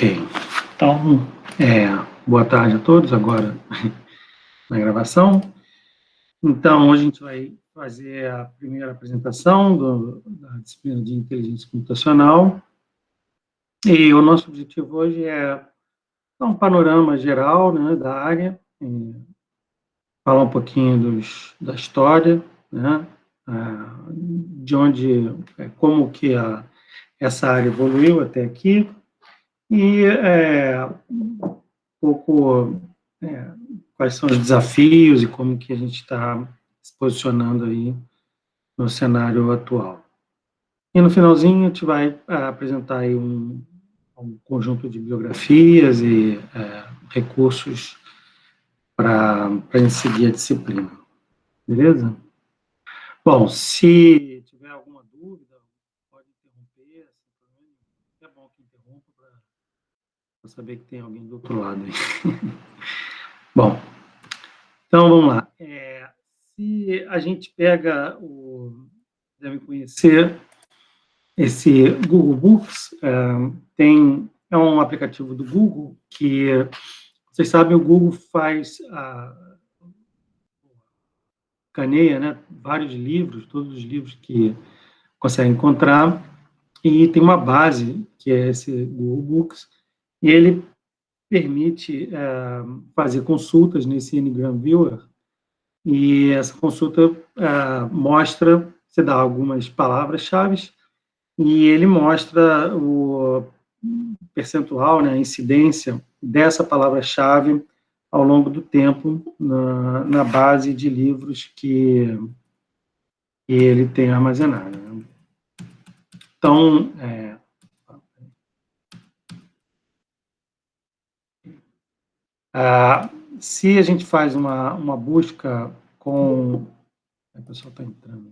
Então, boa tarde a todos, agora na gravação. Então, hoje a gente vai fazer a primeira apresentação da disciplina de inteligência computacional. E o nosso objetivo hoje é dar um panorama geral, né, da área, falar um pouquinho da história, né, de onde, como que essa área evoluiu até aqui, e um pouco quais são os desafios e como que a gente está se posicionando aí no cenário atual. E no finalzinho a gente vai apresentar aí um conjunto de bibliografias e recursos para seguir a disciplina. Beleza? Bom, se tiver alguma dúvida, pode interromper. É bom que interrompa para saber que tem alguém do outro lado aí. Bom, então vamos lá. Se a gente pega deve conhecer esse Google Books, é um aplicativo do Google que, vocês sabem, o Google caneia, né, vários livros, todos os livros que consegue encontrar, e tem uma base, que é esse Google Books, e ele permite fazer consultas nesse Ngram Viewer, e essa consulta mostra, você dá algumas palavras-chave, e ele mostra o percentual, né, a incidência dessa palavra-chave ao longo do tempo na base de livros que ele tem armazenado. Né? Então, se a gente faz uma busca com... O pessoal está entrando.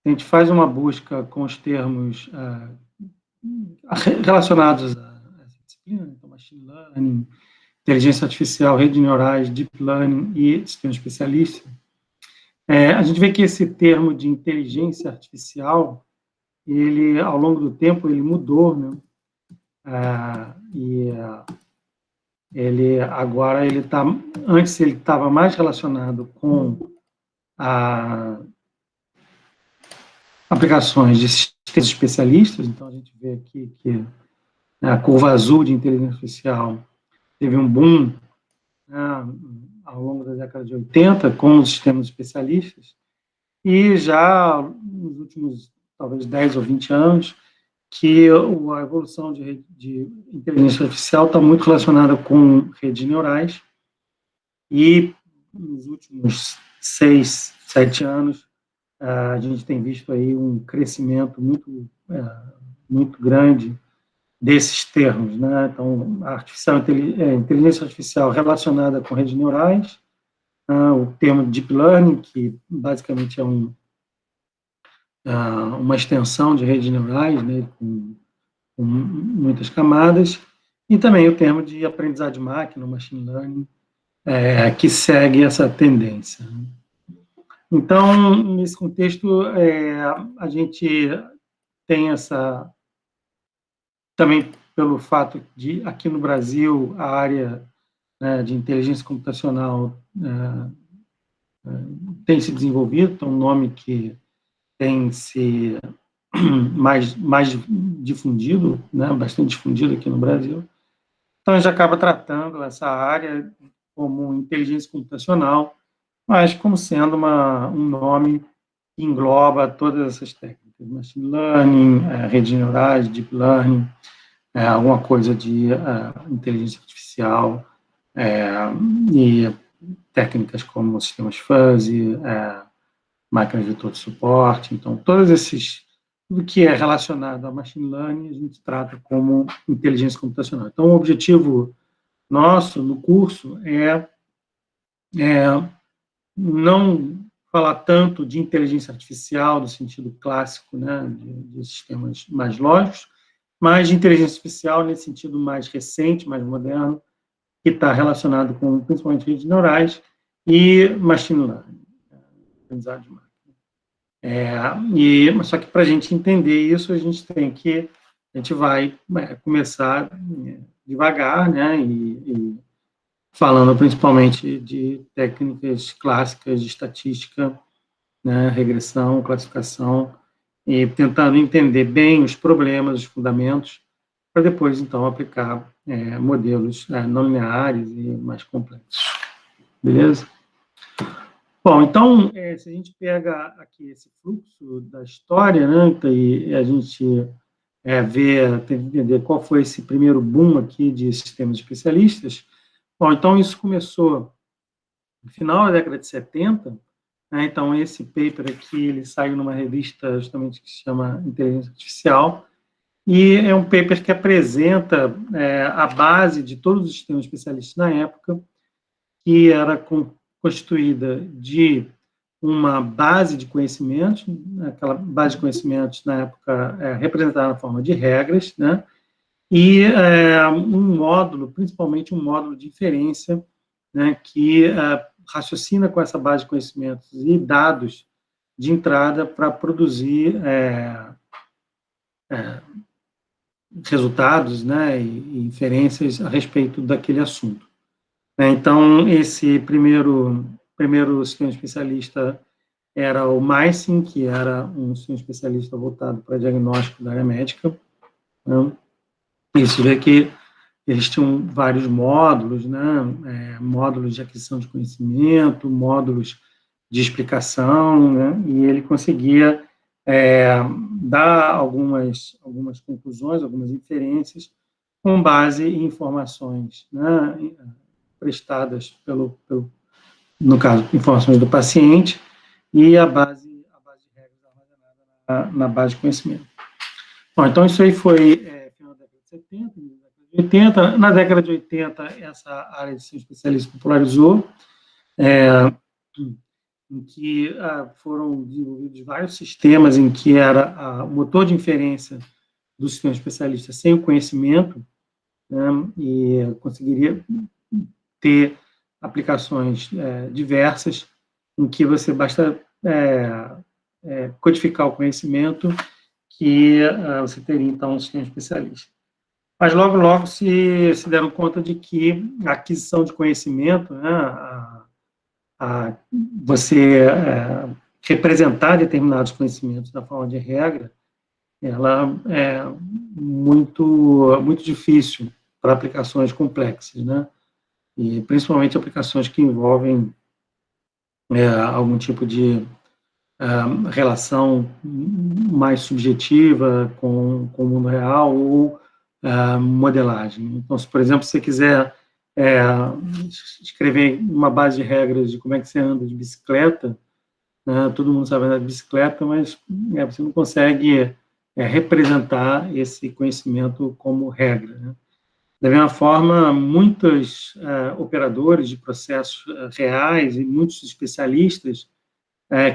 A gente faz uma busca com os termos relacionados a essa disciplina, então, machine learning, inteligência artificial, redes neurais, deep learning e sistema especialista. A gente vê que esse termo de inteligência artificial, ele, ao longo do tempo, ele mudou, né? Antes ele estava mais relacionado com aplicações de sistemas especialistas, então a gente vê aqui que a curva azul de inteligência artificial teve um boom ao longo da década de 80 com os sistemas especialistas, e já nos últimos, talvez, 10 ou 20 anos, que a evolução de inteligência artificial está muito relacionada com redes neurais, e nos últimos 6, 7 anos, a gente tem visto aí um crescimento muito grande desses termos, né? Então, inteligência artificial relacionada com redes neurais, o termo Deep Learning, que basicamente é uma extensão de redes neurais, né, com muitas camadas, e também o termo de aprendizado de máquina, Machine Learning, que segue essa tendência. Então, nesse contexto, a gente tem também pelo fato de, aqui no Brasil, a área, né, de inteligência computacional tem se desenvolvido, então um nome que tem se mais difundido, né, bastante difundido aqui no Brasil. Então, a gente acaba tratando essa área como inteligência computacional, mas como sendo um nome que engloba todas essas técnicas, machine learning, redes neurais, deep learning, alguma coisa de inteligência artificial, e técnicas como sistemas fuzzy, máquinas de todo suporte. Então, tudo que é relacionado a machine learning, a gente trata como inteligência computacional. Então, o objetivo nosso no curso é não falar tanto de inteligência artificial no sentido clássico, né, de sistemas mais lógicos, mas de inteligência artificial nesse sentido mais recente, mais moderno, que está relacionado com, principalmente, redes neurais e machine learning, aprendizado de máquina. Só que para a gente entender isso, a gente tem que a gente vai começar devagar, né, e falando principalmente de técnicas clássicas de estatística, né, regressão, classificação, e tentando entender bem os problemas, os fundamentos, para depois, então, aplicar modelos não lineares e mais complexos. Beleza? Bom, então, se a gente pega aqui esse fluxo da história, né, e a gente tenta entender qual foi esse primeiro boom aqui de sistemas especialistas. Bom, então isso começou no final da década de 70, né, então esse paper aqui, ele saiu numa revista justamente que se chama Inteligência Artificial, e é um paper que apresenta a base de todos os sistemas especialistas na época, que era constituída de uma base de conhecimentos, aquela base de conhecimentos, na época, representada na forma de regras, né? E um módulo, principalmente um módulo de inferência, né, que raciocina com essa base de conhecimentos e dados de entrada para produzir resultados, né, e inferências a respeito daquele assunto. Então, esse primeiro sistema especialista era o MySim, que era um sistema especialista voltado para diagnóstico da área médica. Né? Isso vê que eles tinham vários módulos, né? Módulos de aquisição de conhecimento, módulos de explicação, né? E ele conseguia dar algumas conclusões, algumas inferências, com base em informações, né? Prestadas no caso, informações do paciente, e a base de regras armazenada na base de conhecimento. Bom, então isso aí foi final da década de 70, década de 80. Na década de 80, essa área de ser especialista popularizou, em que foram desenvolvidos vários sistemas em que era o motor de inferência do sistema especialista sem o conhecimento, né, e conseguiria ter aplicações diversas, em que você basta codificar o conhecimento, que você teria, então, um sistema especialista. Mas logo, logo se deram conta de que a aquisição de conhecimento, né, você representar determinados conhecimentos na forma de regra, ela é muito, muito difícil para aplicações complexas, né? E principalmente aplicações que envolvem algum tipo de relação mais subjetiva com o mundo real ou modelagem. Então, se, por exemplo, você quiser escrever uma base de regras de como é que você anda de bicicleta, né, todo mundo sabe andar de bicicleta, mas você não consegue representar esse conhecimento como regra, né? Da mesma forma, muitos operadores de processos reais e muitos especialistas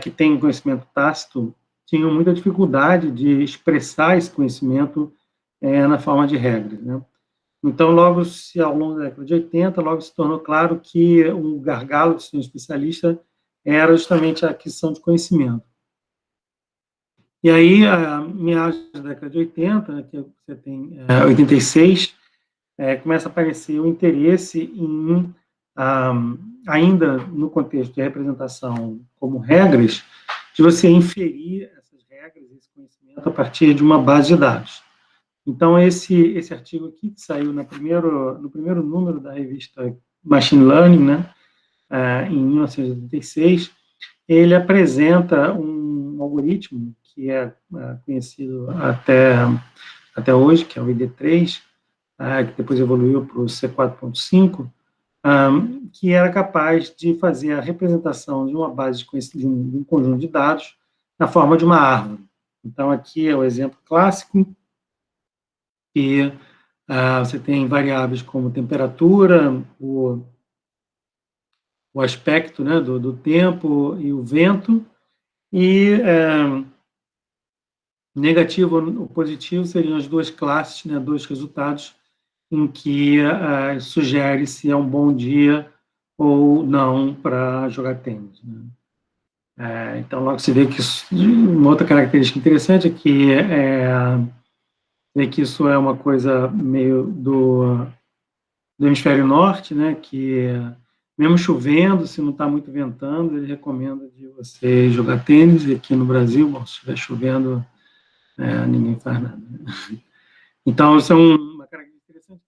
que têm conhecimento tácito tinham muita dificuldade de expressar esse conhecimento na forma de regras, né? Então, logo, ao longo da década de 80, logo se tornou claro que o gargalo de ser um especialista era justamente a aquisição de conhecimento. E aí, meados da década de 80, né, que você tem 86, começa a aparecer o interesse em, ainda no contexto de representação como regras, de você inferir essas regras, esse conhecimento, a partir de uma base de dados. Então, esse artigo aqui, que saiu no primeiro número da revista Machine Learning, né, em 1986, ele apresenta um algoritmo que é conhecido até hoje, que é o ID3, que depois evoluiu para o C4.5, que era capaz de fazer a representação de uma base de um conjunto de dados na forma de uma árvore. Então, aqui é o exemplo clássico, que você tem variáveis como temperatura, o aspecto, né, do tempo e o vento, e negativo ou positivo seriam as duas classes, né, dois resultados, em que sugere se é um bom dia ou não para jogar tênis, né? Então, logo se vê que uma outra característica interessante é que vê que isso é uma coisa meio do hemisfério norte, né, que mesmo chovendo, se não está muito ventando, ele recomenda de você jogar tênis, e aqui no Brasil, bom, se estiver chovendo, ninguém faz nada. Né? Então, isso é uma característica interessante,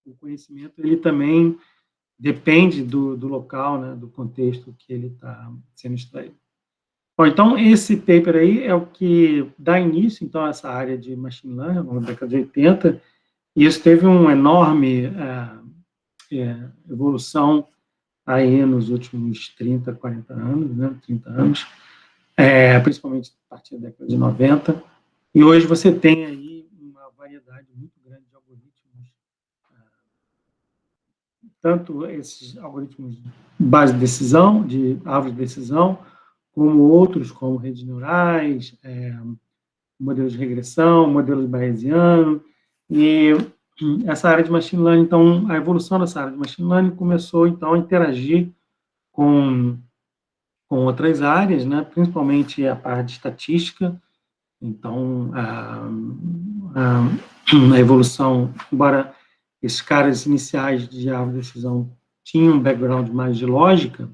que o conhecimento, ele também depende do local, né, do contexto que ele está sendo extraído. Bom, então, esse paper aí é o que dá início, então, a essa área de machine learning, na década de 80, e isso teve uma enorme evolução aí nos últimos 30, 40 anos, né, 30 anos, principalmente a partir da década de 90, e hoje você tem aí uma variedade muito grande de algoritmos, tanto esses algoritmos de base de decisão, de árvore de decisão, como outros, como redes neurais, modelos de regressão, modelos bayesiano, e essa área de machine learning, então, a evolução dessa área de machine learning começou, então, a interagir com outras áreas, né, principalmente a parte de estatística. Então, a evolução, embora esses caras iniciais de árvore de decisão tinham um background mais de lógica,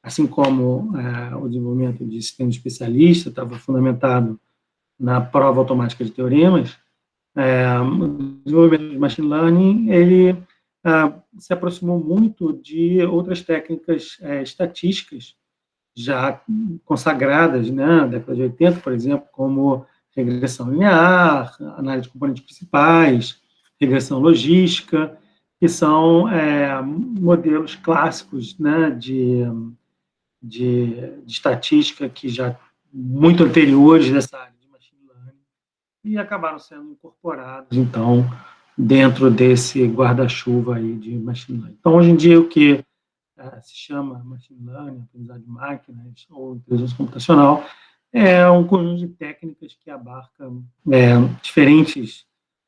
assim como o desenvolvimento de sistema especialista estava fundamentado na prova automática de teoremas, o desenvolvimento de machine learning, ele se aproximou muito de outras técnicas estatísticas já consagradas, né, na década de 80, por exemplo, como regressão linear, análise de componentes principais, regressão logística, que são modelos clássicos, né, de estatística que já muito anteriores dessa área de machine learning e acabaram sendo incorporados, então, dentro desse guarda-chuva aí de machine learning. Então, hoje em dia, o que se chama machine learning, aprendizagem de máquinas ou inteligência computacional, é um conjunto de técnicas que abarca diferentes,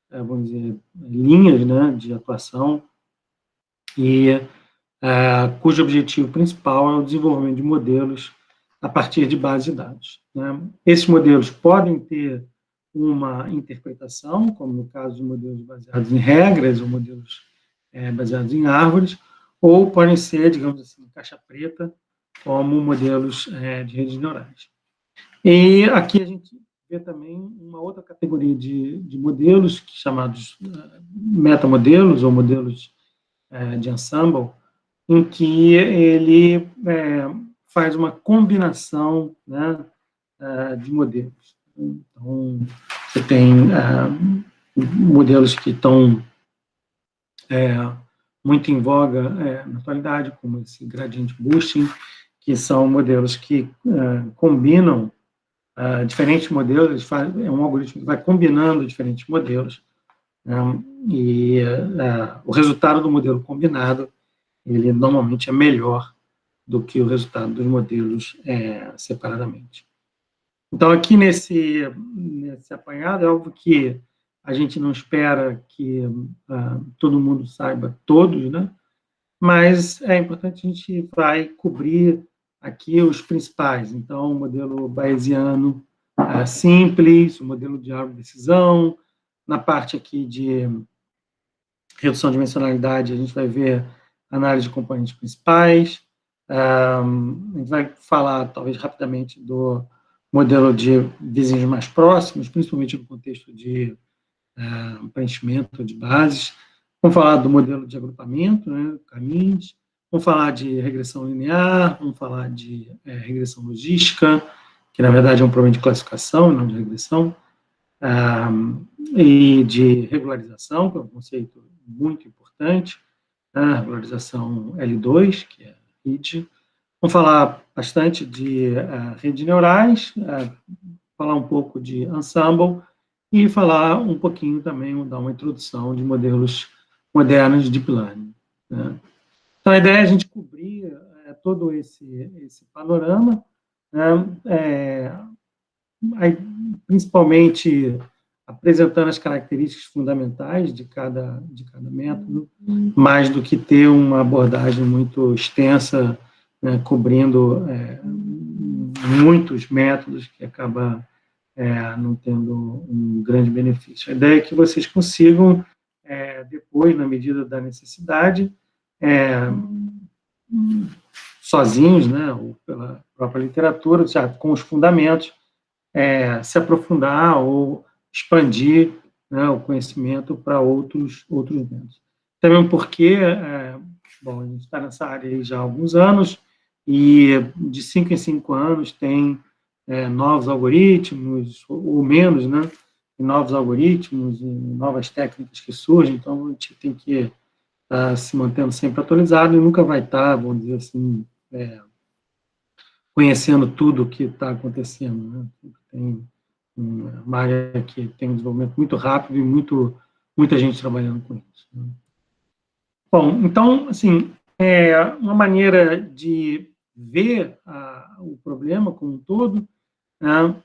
vamos dizer, linhas, né, de atuação e cujo objetivo principal é o desenvolvimento de modelos a partir de bases de dados. Né? Esses modelos podem ter uma interpretação, como no caso de modelos baseados em regras ou modelos baseados em árvores, ou podem ser, digamos assim, caixa preta, como modelos de redes neurais. E aqui a gente vê também uma outra categoria de modelos, chamados metamodelos, ou modelos de ensemble, em que ele faz uma combinação, né, de modelos. Então, você tem modelos que estão muito em voga na atualidade, como esse gradient boosting, que são modelos que combinam diferentes modelos, é um algoritmo que vai combinando diferentes modelos, né, e o resultado do modelo combinado, ele normalmente é melhor do que o resultado dos modelos separadamente. Então, aqui nesse apanhado, é óbvio que a gente não espera que todo mundo saiba todos, né? Mas é importante, a gente vai cobrir aqui os principais. Então, o modelo bayesiano simples, o modelo de árvore de decisão. Na parte aqui de redução de dimensionalidade, a gente vai ver análise de componentes principais. A gente vai falar, talvez, rapidamente do modelo de vizinhos mais próximos, principalmente no contexto de preenchimento de bases. Vamos falar do modelo de agrupamento, né, caminhos. Vamos falar de regressão linear, vamos falar de regressão logística, que, na verdade, é um problema de classificação, não de regressão, e de regularização, que é um conceito muito importante, a regularização L2, que é RID. Vamos falar bastante de redes neurais, falar um pouco de ensemble e falar um pouquinho também, dar uma introdução de modelos modernos de deep learning. Né? Então, a ideia é a gente cobrir todo esse panorama, né? Principalmente apresentando as características fundamentais de cada método, mais do que ter uma abordagem muito extensa, né, cobrindo muitos métodos, que acaba não tendo um grande benefício. A ideia é que vocês consigam, depois, na medida da necessidade, sozinhos, né, ou pela própria literatura, já com os fundamentos, se aprofundar ou expandir, né, o conhecimento para outros métodos. Também porque, bom, a gente está nessa área aí já há alguns anos, e de 5 em 5 anos tem novos algoritmos, ou menos, né, novos algoritmos, e novas técnicas que surgem, então a gente tem que estar se mantendo sempre atualizado e nunca vai estar, vamos dizer assim, conhecendo tudo o que está acontecendo, né? Tem uma área que tem um desenvolvimento muito rápido e muita gente trabalhando com isso, né? Bom, então, assim, uma maneira de ver o problema como um todo, né,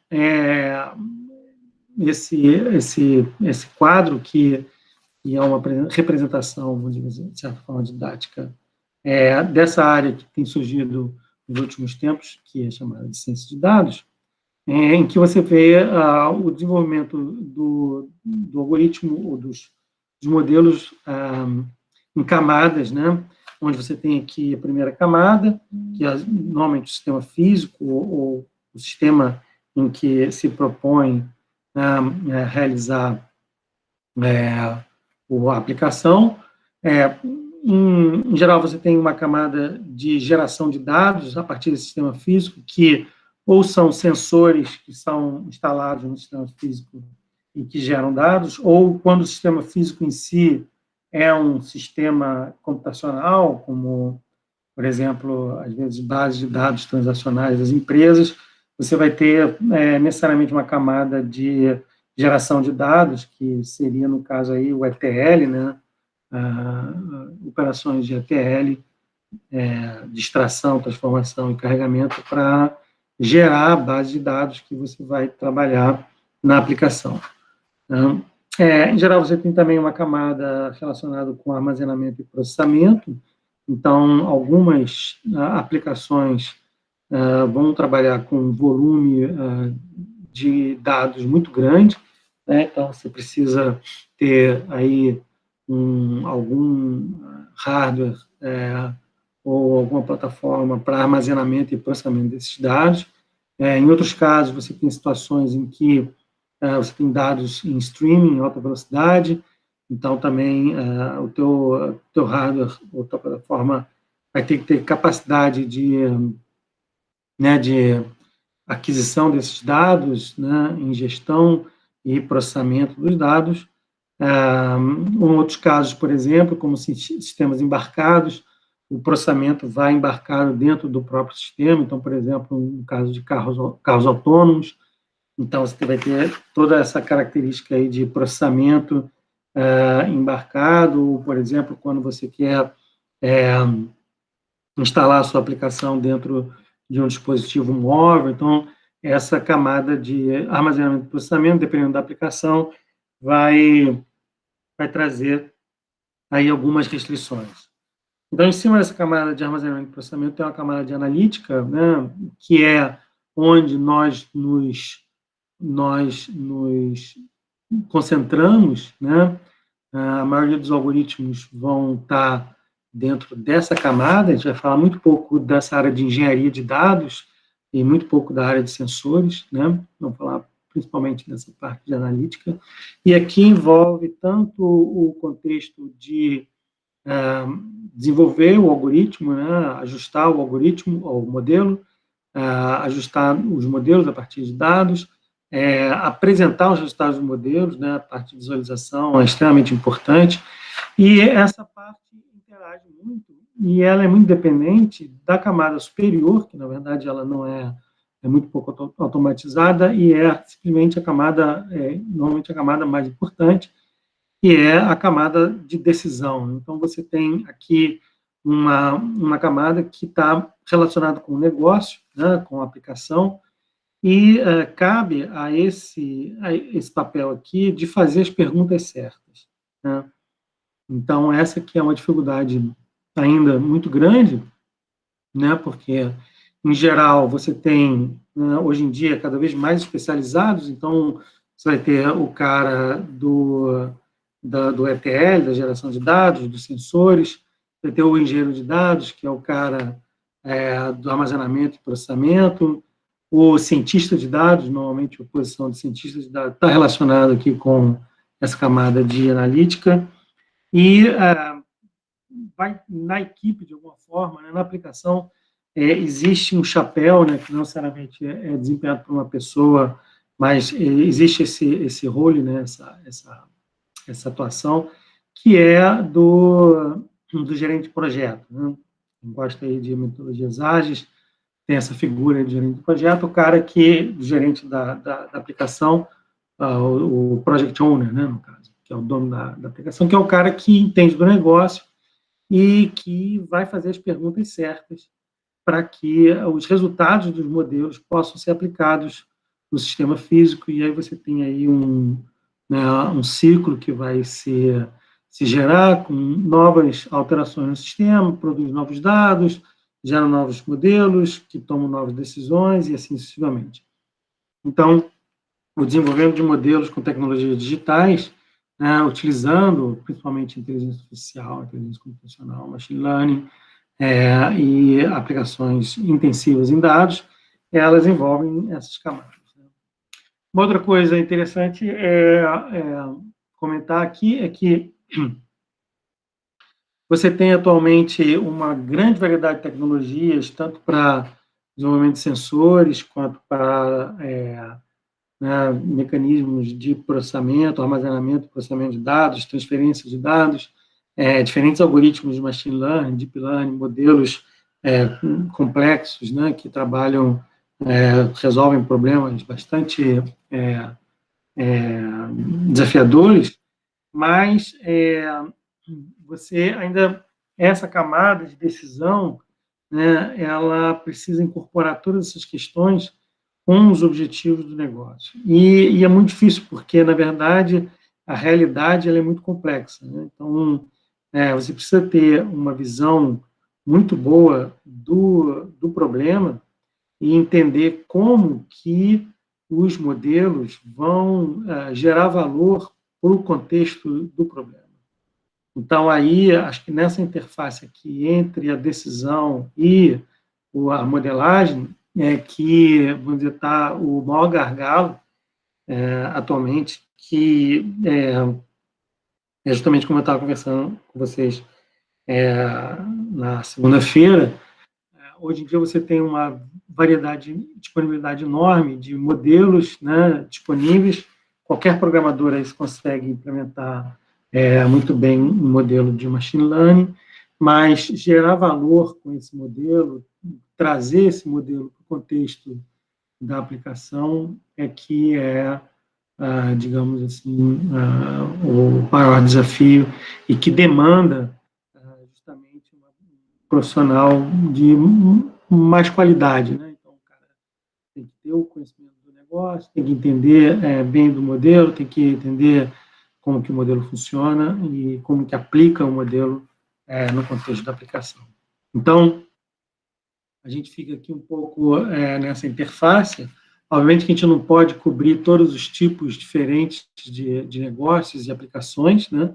esse quadro que é uma representação, vamos dizer assim, de certa forma didática, dessa área que tem surgido nos últimos tempos, que é chamada de ciência de dados, em que você vê o desenvolvimento do algoritmo ou dos modelos em camadas, né? Onde você tem aqui a primeira camada, que é normalmente o sistema físico ou o sistema em que se propõe realizar a aplicação. Em geral, você tem uma camada de geração de dados a partir desse sistema físico, que ou são sensores que são instalados no sistema físico e que geram dados, ou quando o sistema físico em si é um sistema computacional, como, por exemplo, às vezes, bases de dados transacionais das empresas, você vai ter necessariamente uma camada de geração de dados, que seria, no caso aí, o ETL, né? Operações de ETL, de extração, transformação e carregamento, para gerar a base de dados que você vai trabalhar na aplicação. Em geral, você tem também uma camada relacionada com armazenamento e processamento. Então, algumas aplicações vão trabalhar com volume de dados muito grande, né? Então, você precisa ter aí algum hardware ou alguma plataforma para armazenamento e processamento desses dados. Em outros casos, você tem situações em que você tem dados em streaming, em alta velocidade, então também o teu hardware ou tua plataforma vai ter que ter capacidade de aquisição desses dados, né, ingestão e processamento dos dados. Em outros casos, por exemplo, como sistemas embarcados, o processamento vai embarcado dentro do próprio sistema. Então, por exemplo, no caso de carros autônomos, então você vai ter toda essa característica aí de processamento embarcado, por exemplo, quando você quer instalar a sua aplicação dentro de um dispositivo móvel. Então, essa camada de armazenamento e processamento, dependendo da aplicação, vai trazer aí algumas restrições. Então, em cima dessa camada de armazenamento e processamento, tem uma camada de analítica, né, que é onde nós nos concentramos, né? A maioria dos algoritmos vão estar dentro dessa camada. A gente vai falar muito pouco dessa área de engenharia de dados e muito pouco da área de sensores, né? Vamos falar principalmente dessa parte de analítica. E aqui envolve tanto o contexto de desenvolver o algoritmo, né? Ajustar o algoritmo, o modelo, ajustar os modelos a partir de dados, apresentar os resultados dos modelos, né? A parte de visualização é extremamente importante, e essa parte interage muito, e ela é muito dependente da camada superior, que na verdade ela não é muito pouco automatizada, e é simplesmente a camada, normalmente a camada mais importante, que é a camada de decisão. Então, você tem aqui uma camada que está relacionada com o negócio, né, com a aplicação, e cabe a esse papel aqui de fazer as perguntas certas, né? Então, essa aqui é uma dificuldade ainda muito grande, né, porque, em geral, você tem, né, hoje em dia, cada vez mais especializados, então, você vai ter o cara do ETL, da geração de dados, dos sensores, vai ter o engenheiro de dados, que é o cara do armazenamento e processamento, o cientista de dados, normalmente a posição de cientista de dados está relacionada aqui com essa camada de analítica, e vai na equipe, de alguma forma, né, na aplicação, existe um chapéu, né, que não necessariamente é desempenhado por uma pessoa, mas existe esse role, né, essa atuação, que é do gerente de projeto. Né? Quem gosta aí de metodologias ágeis, tem essa figura de gerente de projeto, o cara do gerente da aplicação, o project owner, né, no caso, que é o dono da aplicação, que é o cara que entende do negócio e que vai fazer as perguntas certas para que os resultados dos modelos possam ser aplicados no sistema físico, e aí você tem aí um ciclo que vai se gerar com novas alterações no sistema, produz novos dados, gera novos modelos, que tomam novas decisões, e assim sucessivamente. Então, o desenvolvimento de modelos com tecnologias digitais, né, utilizando principalmente inteligência artificial, inteligência computacional, machine learning, e aplicações intensivas em dados, elas envolvem essas camadas. Uma outra coisa interessante comentar aqui é que você tem atualmente uma grande variedade de tecnologias, tanto para desenvolvimento de sensores, quanto para né, mecanismos de processamento, armazenamento, processamento de dados, transferência de dados, diferentes algoritmos de machine learning, deep learning, modelos complexos, né, que trabalham, resolvem problemas bastante desafiadores, mas você ainda, essa camada de decisão, né, ela precisa incorporar todas essas questões com os objetivos do negócio. E é muito difícil, porque, na verdade, a realidade ela é muito complexa. Né? Então, você precisa ter uma visão muito boa do problema e entender como que os modelos vão gerar valor para o contexto do problema. Então, aí, acho que nessa interface aqui entre a decisão e a modelagem, que, vamos dizer, está o maior gargalo atualmente, que é justamente como eu estava conversando com vocês na segunda-feira. Hoje em dia você tem uma disponibilidade enorme de modelos, né, disponíveis. Qualquer programador aí consegue implementar muito bem um modelo de machine learning, mas gerar valor com esse modelo, trazer esse modelo para o contexto da aplicação que digamos assim, o maior desafio e que demanda justamente um profissional de mais qualidade, né? Então, o cara tem que ter o conhecimento do negócio, tem que entender bem do modelo, tem que entender como que o modelo funciona e como que aplica o modelo no contexto da aplicação. Então, a gente fica aqui um pouco nessa interface. Obviamente que a gente não pode cobrir todos os tipos diferentes de negócios e aplicações, né?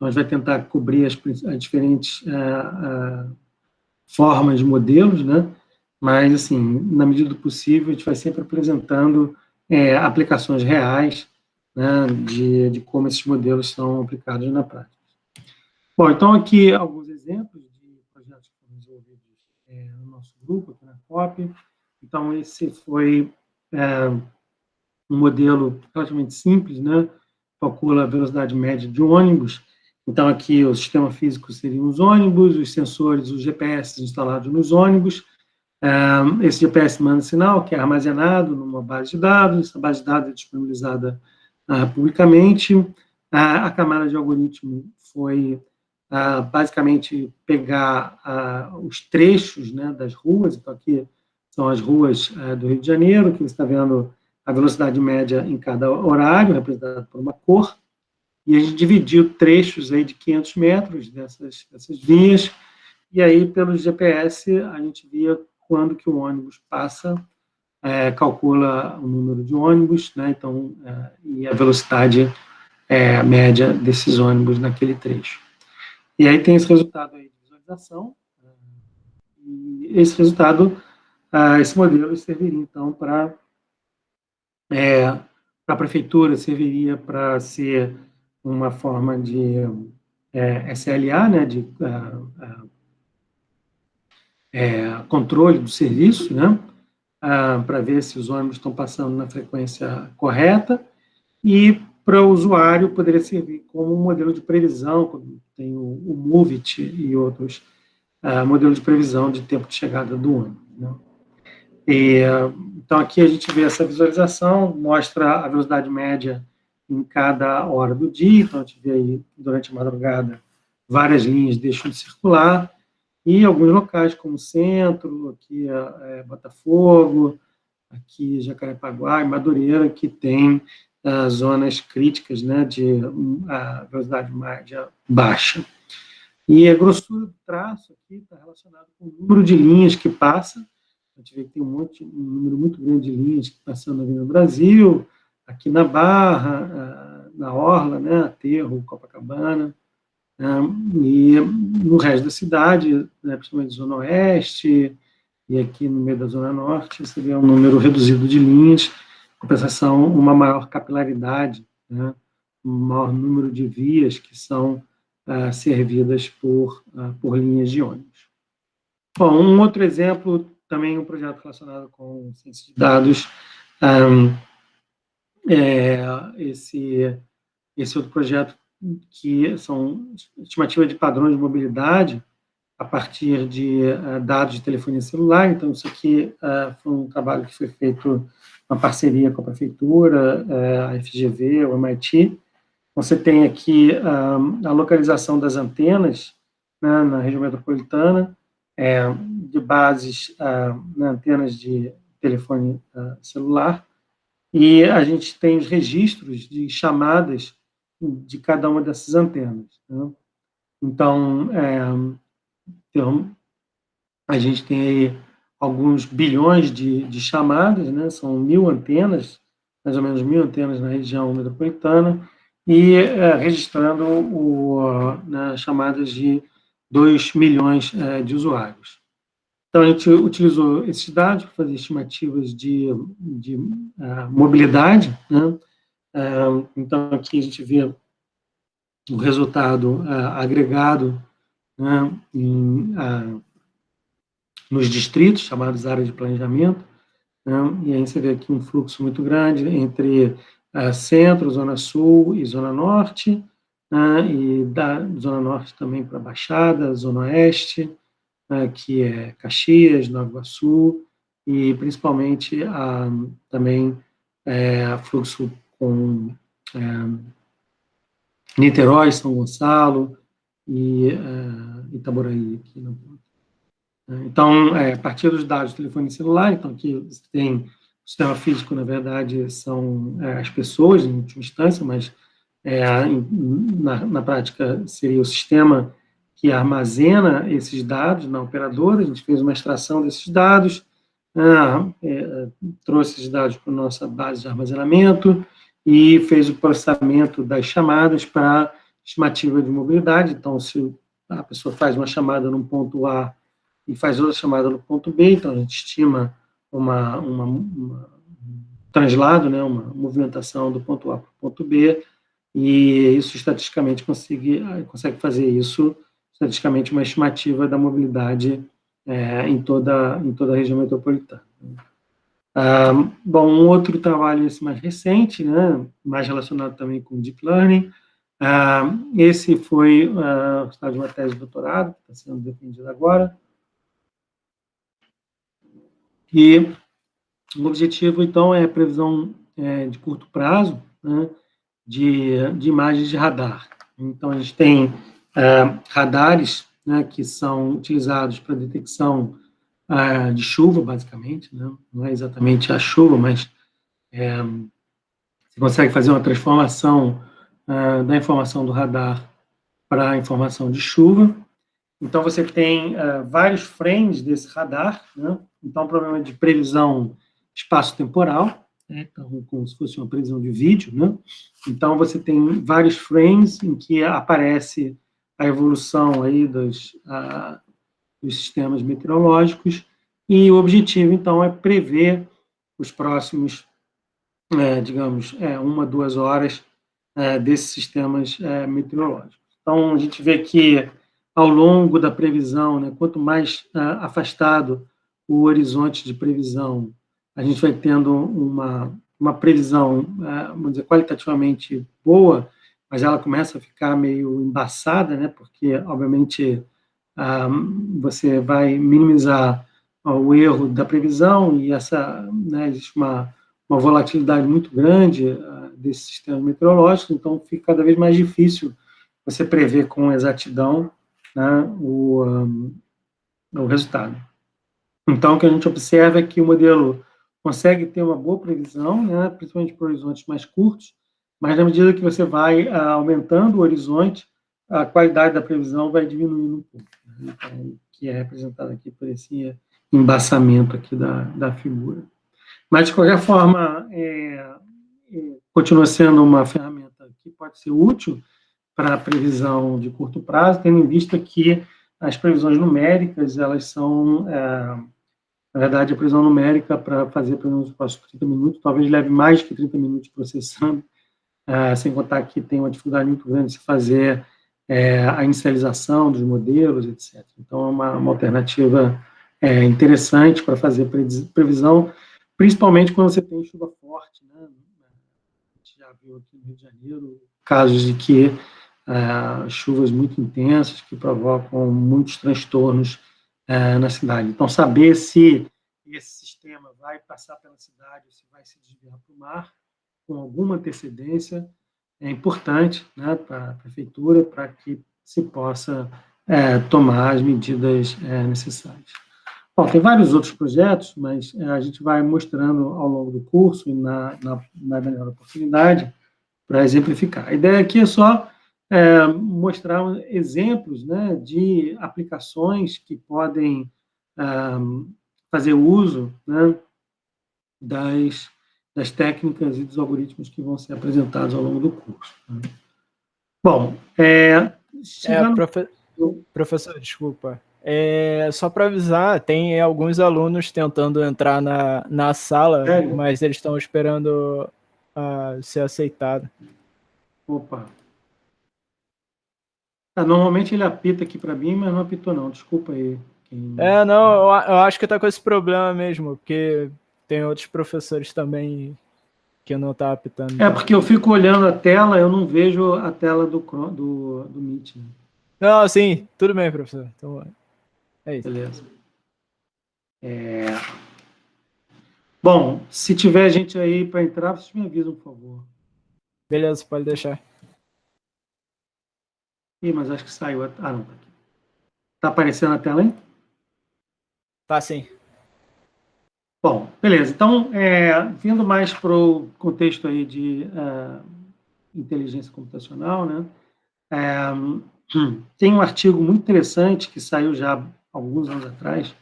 Nós vai tentar cobrir as diferentes formas de modelos, né? Mas, assim, na medida do possível, a gente vai sempre apresentando aplicações reais, né, de como esses modelos são aplicados na prática. Bom, então aqui alguns exemplos de projetos que foram desenvolvidos no nosso grupo, aqui na COP. Então, esse foi um modelo relativamente simples, né? Calcula a velocidade média de um ônibus. Então, aqui o sistema físico seriam os ônibus, os sensores, os GPS instalados nos ônibus. Esse GPS manda sinal que é armazenado numa base de dados, essa base de dados é disponibilizada publicamente. A camada de algoritmo foi basicamente pegar os trechos, né, das ruas. Então, aqui são as ruas do Rio de Janeiro, que você está vendo a velocidade média em cada horário, representada por uma cor, e a gente dividiu trechos aí de 500 metros dessas vias, e aí, pelo GPS, a gente via quando que o ônibus passa, calcula o número de ônibus, né, então, e a velocidade média desses ônibus naquele trecho. E aí tem esse resultado aí de visualização, e esse resultado, esse modelo serviria, então, para a prefeitura, serviria para ser uma forma de SLA, né, de controle do serviço, né, para ver se os ônibus estão passando na frequência correta, e para o usuário poderia servir como um modelo de previsão, quando tem o Movit e outros modelos de previsão de tempo de chegada do ônibus, né. Então, aqui a gente vê essa visualização, mostra a velocidade média em cada hora do dia. Então, a gente vê aí, durante a madrugada, várias linhas deixam de circular, e alguns locais, como o centro, aqui Botafogo, aqui Jacarepaguá e Madureira, que tem zonas críticas, né, de velocidade média baixa. E a grossura do traço aqui está relacionada com o número de linhas que passa. A gente vê que tem um número muito grande de linhas passando ali no Brasil, aqui na Barra, na Orla, né, Aterro, Copacabana, e no resto da cidade, né, principalmente Zona Oeste, e aqui no meio da Zona Norte, você vê um número reduzido de linhas, em compensação, uma maior capilaridade, né, um maior número de vias que são servidas por linhas de ônibus. Bom, um outro exemplo, também um projeto relacionado com ciência de dados, esse outro projeto, que são estimativa de padrões de mobilidade a partir de dados de telefonia celular. Então, isso aqui foi um trabalho que foi feito uma parceria com a prefeitura, a FGV, o MIT. Você tem aqui a localização das antenas, né, na região metropolitana, de bases, antenas de telefone celular, e a gente tem os registros de chamadas de cada uma dessas antenas, né? Então, a gente tem aí alguns bilhões de chamadas, né? São 1.000 antenas, mais ou menos 1.000 antenas na região metropolitana, e registrando chamadas de 2 milhões de usuários. Então, a gente utilizou esses dados para fazer estimativas de mobilidade, né? Então, aqui a gente vê o resultado agregado, né, nos distritos, chamados áreas de planejamento, né? E aí você vê aqui um fluxo muito grande entre centro, zona sul e zona norte, né? E da zona norte também para a Baixada, zona oeste, que é Caxias, Nova Iguaçu, e principalmente também fluxo com Niterói, São Gonçalo e Itaboraí, aqui na ponta. Então, a partir dos dados de telefone celular, então aqui você tem o sistema físico, na verdade, são as pessoas, em última instância, mas na prática seria o sistema que armazena esses dados na operadora. A gente fez uma extração desses dados, trouxe esses dados para a nossa base de armazenamento e fez o processamento das chamadas para estimativa de mobilidade. Então, se a pessoa faz uma chamada num ponto A e faz outra chamada no ponto B, então a gente estima um translado, né, uma movimentação do ponto A para o ponto B, e isso estatisticamente consegue fazer isso, estatisticamente, uma estimativa da mobilidade em toda a região metropolitana. Bom, um outro trabalho mais recente, né, mais relacionado também com Deep Learning, esse foi o resultado de uma tese de doutorado, que está sendo defendida agora, e o objetivo, então, é a previsão de curto prazo, né, de imagens de radar. Então, a gente tem radares, né, que são utilizados para detecção de chuva, basicamente, né? Não é exatamente a chuva, mas você consegue fazer uma transformação da informação do radar para a informação de chuva. Então, você tem vários frames desse radar, né? Então, problema de previsão espaço-temporal, então, como se fosse uma previsão de vídeo, né? Então, você tem vários frames em que aparece a evolução aí dos sistemas meteorológicos, e o objetivo, então, é prever os próximos, digamos, 1 a 2 horas desses sistemas meteorológicos. Então, a gente vê que, ao longo da previsão, né, quanto mais afastado o horizonte de previsão, a gente vai tendo uma previsão, vamos dizer, qualitativamente boa, mas ela começa a ficar meio embaçada, né, porque, obviamente, você vai minimizar o erro da previsão, e né, existe uma volatilidade muito grande desses sistemas meteorológicos, então fica cada vez mais difícil você prever com exatidão, né, o resultado. Então, o que a gente observa é que o modelo consegue ter uma boa previsão, né, principalmente por horizontes mais curtos, mas na medida que você vai aumentando o horizonte, a qualidade da previsão vai diminuindo um pouco, né, então, que é representado aqui por esse embaçamento aqui da figura. Mas, de qualquer forma, continua sendo uma ferramenta que pode ser útil para a previsão de curto prazo, tendo em vista que as previsões numéricas, elas são, na verdade, a previsão numérica para fazer previsão dos próximos 30 minutos, talvez leve mais que 30 minutos processando, sem contar que tem uma dificuldade muito grande de se fazer a inicialização dos modelos, etc. Então, é uma alternativa interessante para fazer previsão, principalmente quando você tem chuva forte, né? A gente já viu aqui no Rio de Janeiro casos de que chuvas muito intensas que provocam muitos transtornos na cidade. Então, saber se esse sistema vai passar pela cidade ou se vai se desviar para o mar, com alguma antecedência, é importante, né, para a prefeitura, para que se possa tomar as medidas necessárias. Bom, tem vários outros projetos, mas a gente vai mostrando ao longo do curso e na melhor oportunidade para exemplificar. A ideia aqui é só mostrar exemplos, né, de aplicações que podem fazer uso, né, das técnicas e dos algoritmos que vão ser apresentados ao longo do curso. Né? Bom, professor, desculpa. Só para avisar, tem alguns alunos tentando entrar na sala, sério? Mas eles estão esperando ser aceitado. Opa. Normalmente ele apita aqui para mim, mas não apitou não, desculpa aí. Não, eu acho que está com esse problema mesmo, porque tem outros professores também que não tá apitando. Porque eu fico olhando a tela, eu não vejo a tela do Meet. Né? Não, sim, tudo bem, professor. Então, é isso. Beleza. Bom, se tiver gente aí para entrar, vocês me avisam, por favor. Beleza, pode deixar. Mas acho que saiu. Não, tá aqui. Tá aparecendo a tela, hein? Tá, sim. Bom, beleza. Então, vindo mais para o contexto aí de inteligência computacional, né? Tem um artigo muito interessante que saiu já há alguns anos atrás,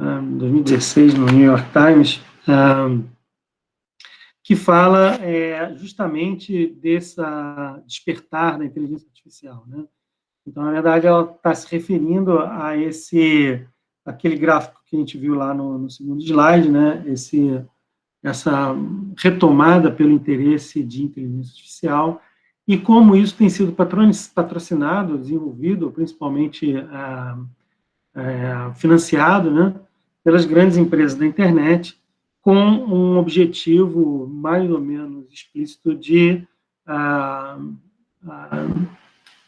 em 2016, no New York Times, que fala justamente desse despertar da inteligência artificial, né? Então, na verdade, ela está se referindo a aquele gráfico que a gente viu lá no segundo slide, né? Essa retomada pelo interesse de inteligência artificial e como isso tem sido patrocinado, desenvolvido, principalmente financiado, né, pelas grandes empresas da internet, com um objetivo mais ou menos explícito de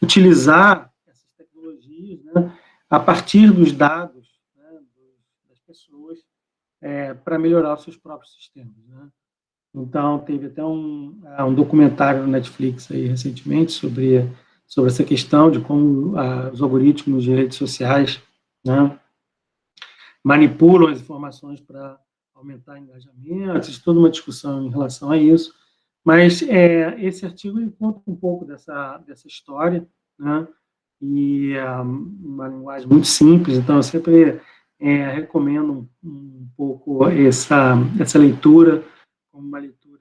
utilizar essas tecnologias, né, a partir dos dados, né, das pessoas para melhorar os seus próprios sistemas. Né? Então, teve até um documentário no Netflix aí recentemente sobre essa questão de como os algoritmos de redes sociais, né, manipulam as informações para aumentar engajamento, existe toda uma discussão em relação a isso, mas esse artigo ele conta um pouco dessa história, né, e uma linguagem muito simples, então eu sempre recomendo um pouco essa leitura, como uma leitura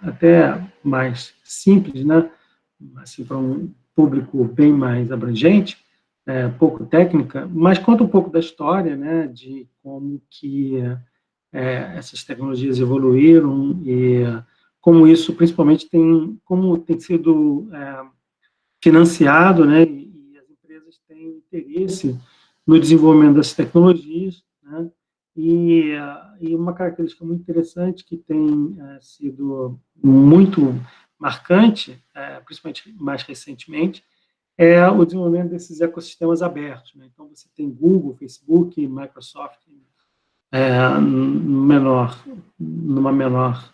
até mais simples, né? Assim, para um público bem mais abrangente, pouco técnica, mas conta um pouco da história, né? De como que essas tecnologias evoluíram e como isso, principalmente, como tem sido financiado, né? E as empresas têm interesse no desenvolvimento dessas tecnologias, né? E uma característica muito interessante que tem sido muito marcante, principalmente mais recentemente, é o desenvolvimento desses ecossistemas abertos, né? Então, você tem Google, Facebook, Microsoft, numa menor,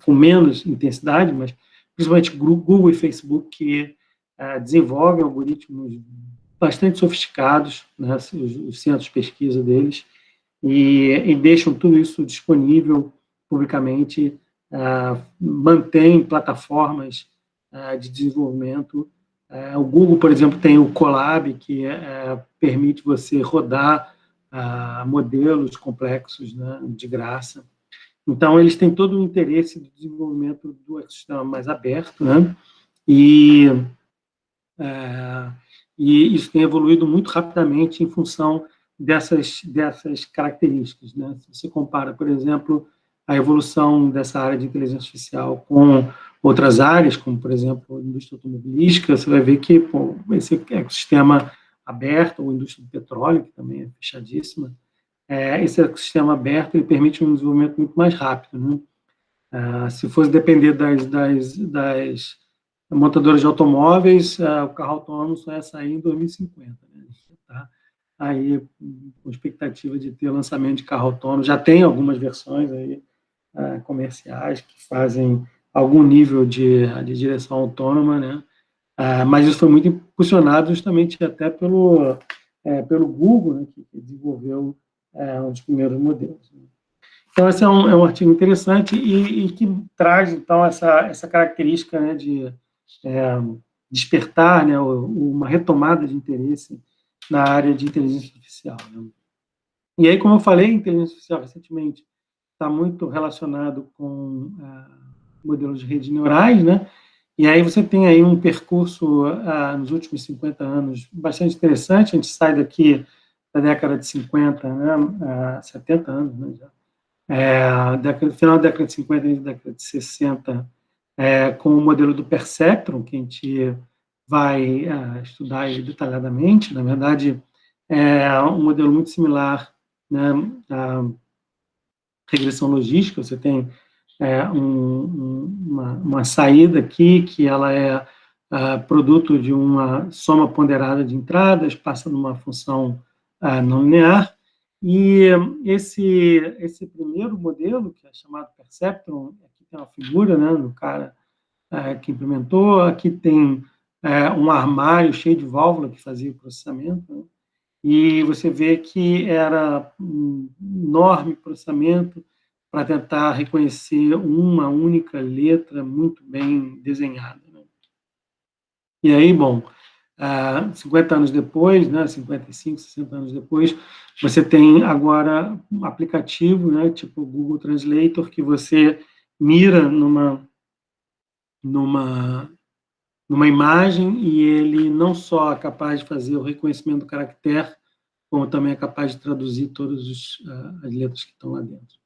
com menos intensidade, mas principalmente Google e Facebook, que desenvolvem algoritmos bastante sofisticados, né, os centros de pesquisa deles, e deixam tudo isso disponível publicamente, mantém plataformas de desenvolvimento. O Google, por exemplo, tem o Colab, que permite você rodar modelos complexos, né, de graça. Então, eles têm todo o interesse do desenvolvimento do ecossistema mais aberto, né? E isso tem evoluído muito rapidamente em função dessas características, né? Se você compara, por exemplo, a evolução dessa área de inteligência artificial com outras áreas, como, por exemplo, a indústria automobilística, você vai ver que esse ecossistema aberto, ou a indústria do petróleo, que também é fechadíssima, esse ecossistema aberto ele permite um desenvolvimento muito mais rápido, né? Se fosse depender das montadoras de automóveis, o carro autônomo só ia sair em 2050, né? Tá? Aí, com expectativa de ter lançamento de carro autônomo, já tem algumas versões aí comerciais que fazem algum nível de direção autônoma, né? Mas isso foi muito impulsionado justamente até pelo Google, né, que desenvolveu um dos primeiros modelos. Então, esse é um artigo interessante e que traz, então, essa característica, né, de despertar, né, uma retomada de interesse na área de inteligência artificial, né? E aí, como eu falei, inteligência artificial recentemente está muito relacionado com modelos de redes neurais, né? E aí você tem aí um percurso nos últimos 50 anos bastante interessante. A gente sai daqui da década de 50, né, 70 anos, né, já. Final da década de 50 e década de 60, com o modelo do perceptron, que a gente vai estudar ele detalhadamente. Na verdade, é um modelo muito similar, né, à regressão logística. Você tem uma saída aqui, que ela é produto de uma soma ponderada de entradas, passa numa função não linear, e esse primeiro modelo, que é chamado Perceptron, aqui tem uma figura, né, do cara que implementou, aqui tem um armário cheio de válvula que fazia o processamento, né, e você vê que era um enorme processamento para tentar reconhecer uma única letra muito bem desenhada, né? E aí, bom, 50 anos depois, né, 55, 60 anos depois, você tem agora um aplicativo, né, tipo o Google Translator, que você mira numa imagem e ele não só é capaz de fazer o reconhecimento do caractere, como também é capaz de traduzir todas as letras que estão lá dentro.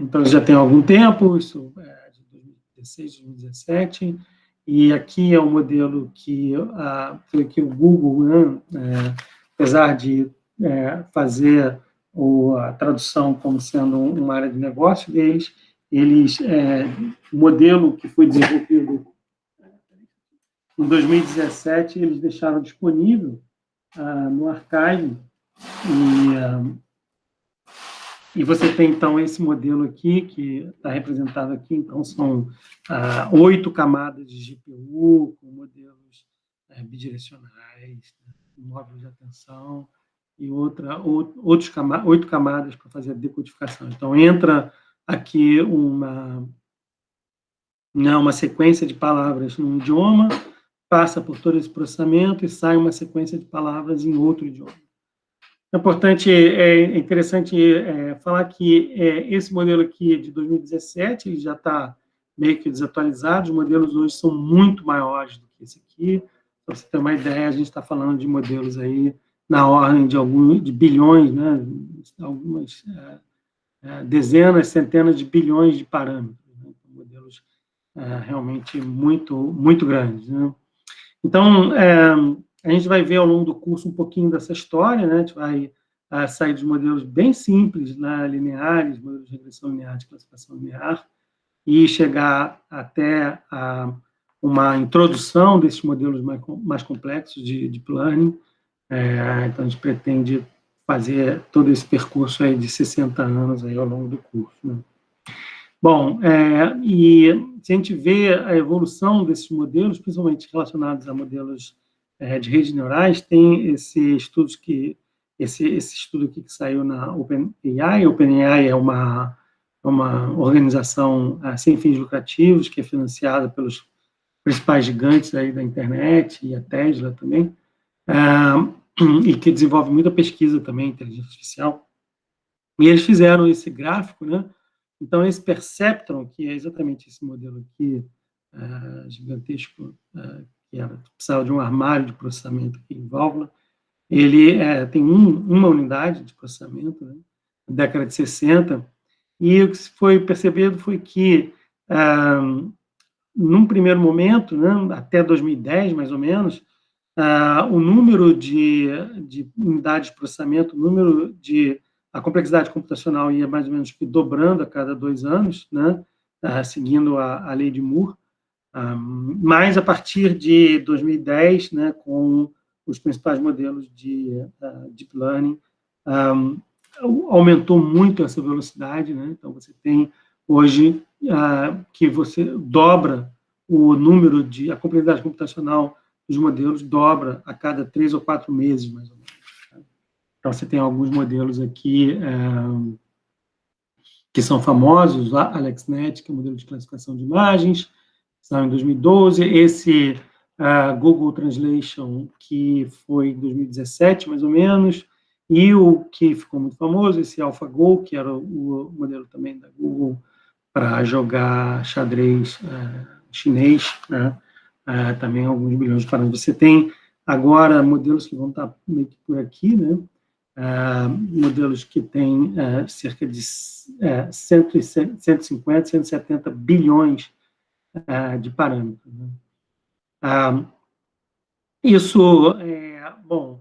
Então, já tem algum tempo, isso é de 2016, 2017, e aqui é um modelo que o Google, né, apesar de fazer a tradução como sendo uma área de negócio deles, o modelo que foi desenvolvido em 2017, eles deixaram disponível no archive, e você tem, então, esse modelo aqui, que está representado aqui. Então, são 8 camadas de GPU, com modelos bidirecionais, né, módulos de atenção, e 8 camadas para fazer a decodificação. Então, entra aqui uma sequência de palavras num idioma, passa por todo esse processamento e sai uma sequência de palavras em outro idioma. É importante, é interessante falar que esse modelo aqui de 2017, ele já está meio que desatualizado, os modelos hoje são muito maiores do que esse aqui. Para você ter uma ideia, a gente está falando de modelos aí na ordem de bilhões, né? Algumas dezenas, centenas de bilhões de parâmetros, né? Modelos realmente muito, muito grandes, né? Então, a gente vai ver ao longo do curso um pouquinho dessa história, né? A gente vai sair dos modelos bem simples, né? Lineares, modelos de regressão linear, de classificação linear, e chegar até uma introdução desses modelos mais complexos de deep learning. Então, a gente pretende fazer todo esse percurso aí de 60 anos aí ao longo do curso, né? Bom, e se a gente vê a evolução desses modelos, principalmente relacionados a modelos de redes neurais, tem esse estudo aqui que saiu na OpenAI. A OpenAI é uma organização sem fins lucrativos, que é financiada pelos principais gigantes aí da internet, e a Tesla também, e que desenvolve muita pesquisa também, inteligência artificial. E eles fizeram esse gráfico, né? Então, esse Perceptron, que é exatamente esse modelo aqui, gigantesco, que precisava de um armário de processamento aqui em válvula, ele tem uma unidade de processamento, né, na década de 60, e o que foi percebido foi que, num primeiro momento, né, até 2010, mais ou menos, o número de unidades de processamento, a complexidade computacional ia mais ou menos que dobrando a cada 2 anos, né, seguindo a lei de Moore, mas a partir de 2010, né, com os principais modelos de Deep Learning, aumentou muito essa velocidade, né? Então, você tem hoje que você dobra o número a complexidade computacional dos modelos dobra a cada 3 ou 4 meses, mais ou menos. Então, você tem alguns modelos aqui que são famosos, a AlexNet, que é o modelo de classificação de imagens, saiu em 2012, esse Google Translation, que foi em 2017, mais ou menos, e o que ficou muito famoso, esse AlphaGo, que era o modelo também da Google para jogar xadrez chinês, né? Também alguns bilhões de parâmetros. Você tem agora modelos que vão estar meio que por aqui, né? Modelos que têm cerca de 150, 170 bilhões de parâmetros, né? Isso, bom,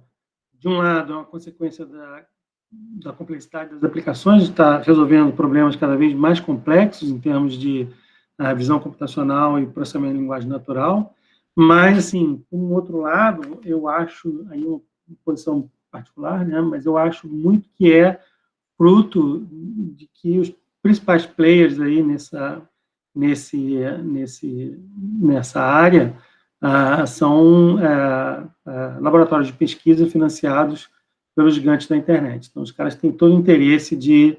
de um lado, é uma consequência da complexidade das aplicações, está resolvendo problemas cada vez mais complexos em termos de visão computacional e processamento de linguagem natural, mas, assim, por um outro lado, eu acho, aí uma posição particular, né, mas eu acho muito que é fruto de que os principais players aí nessa área são laboratórios de pesquisa financiados pelos gigantes da internet. Então, os caras têm todo o interesse de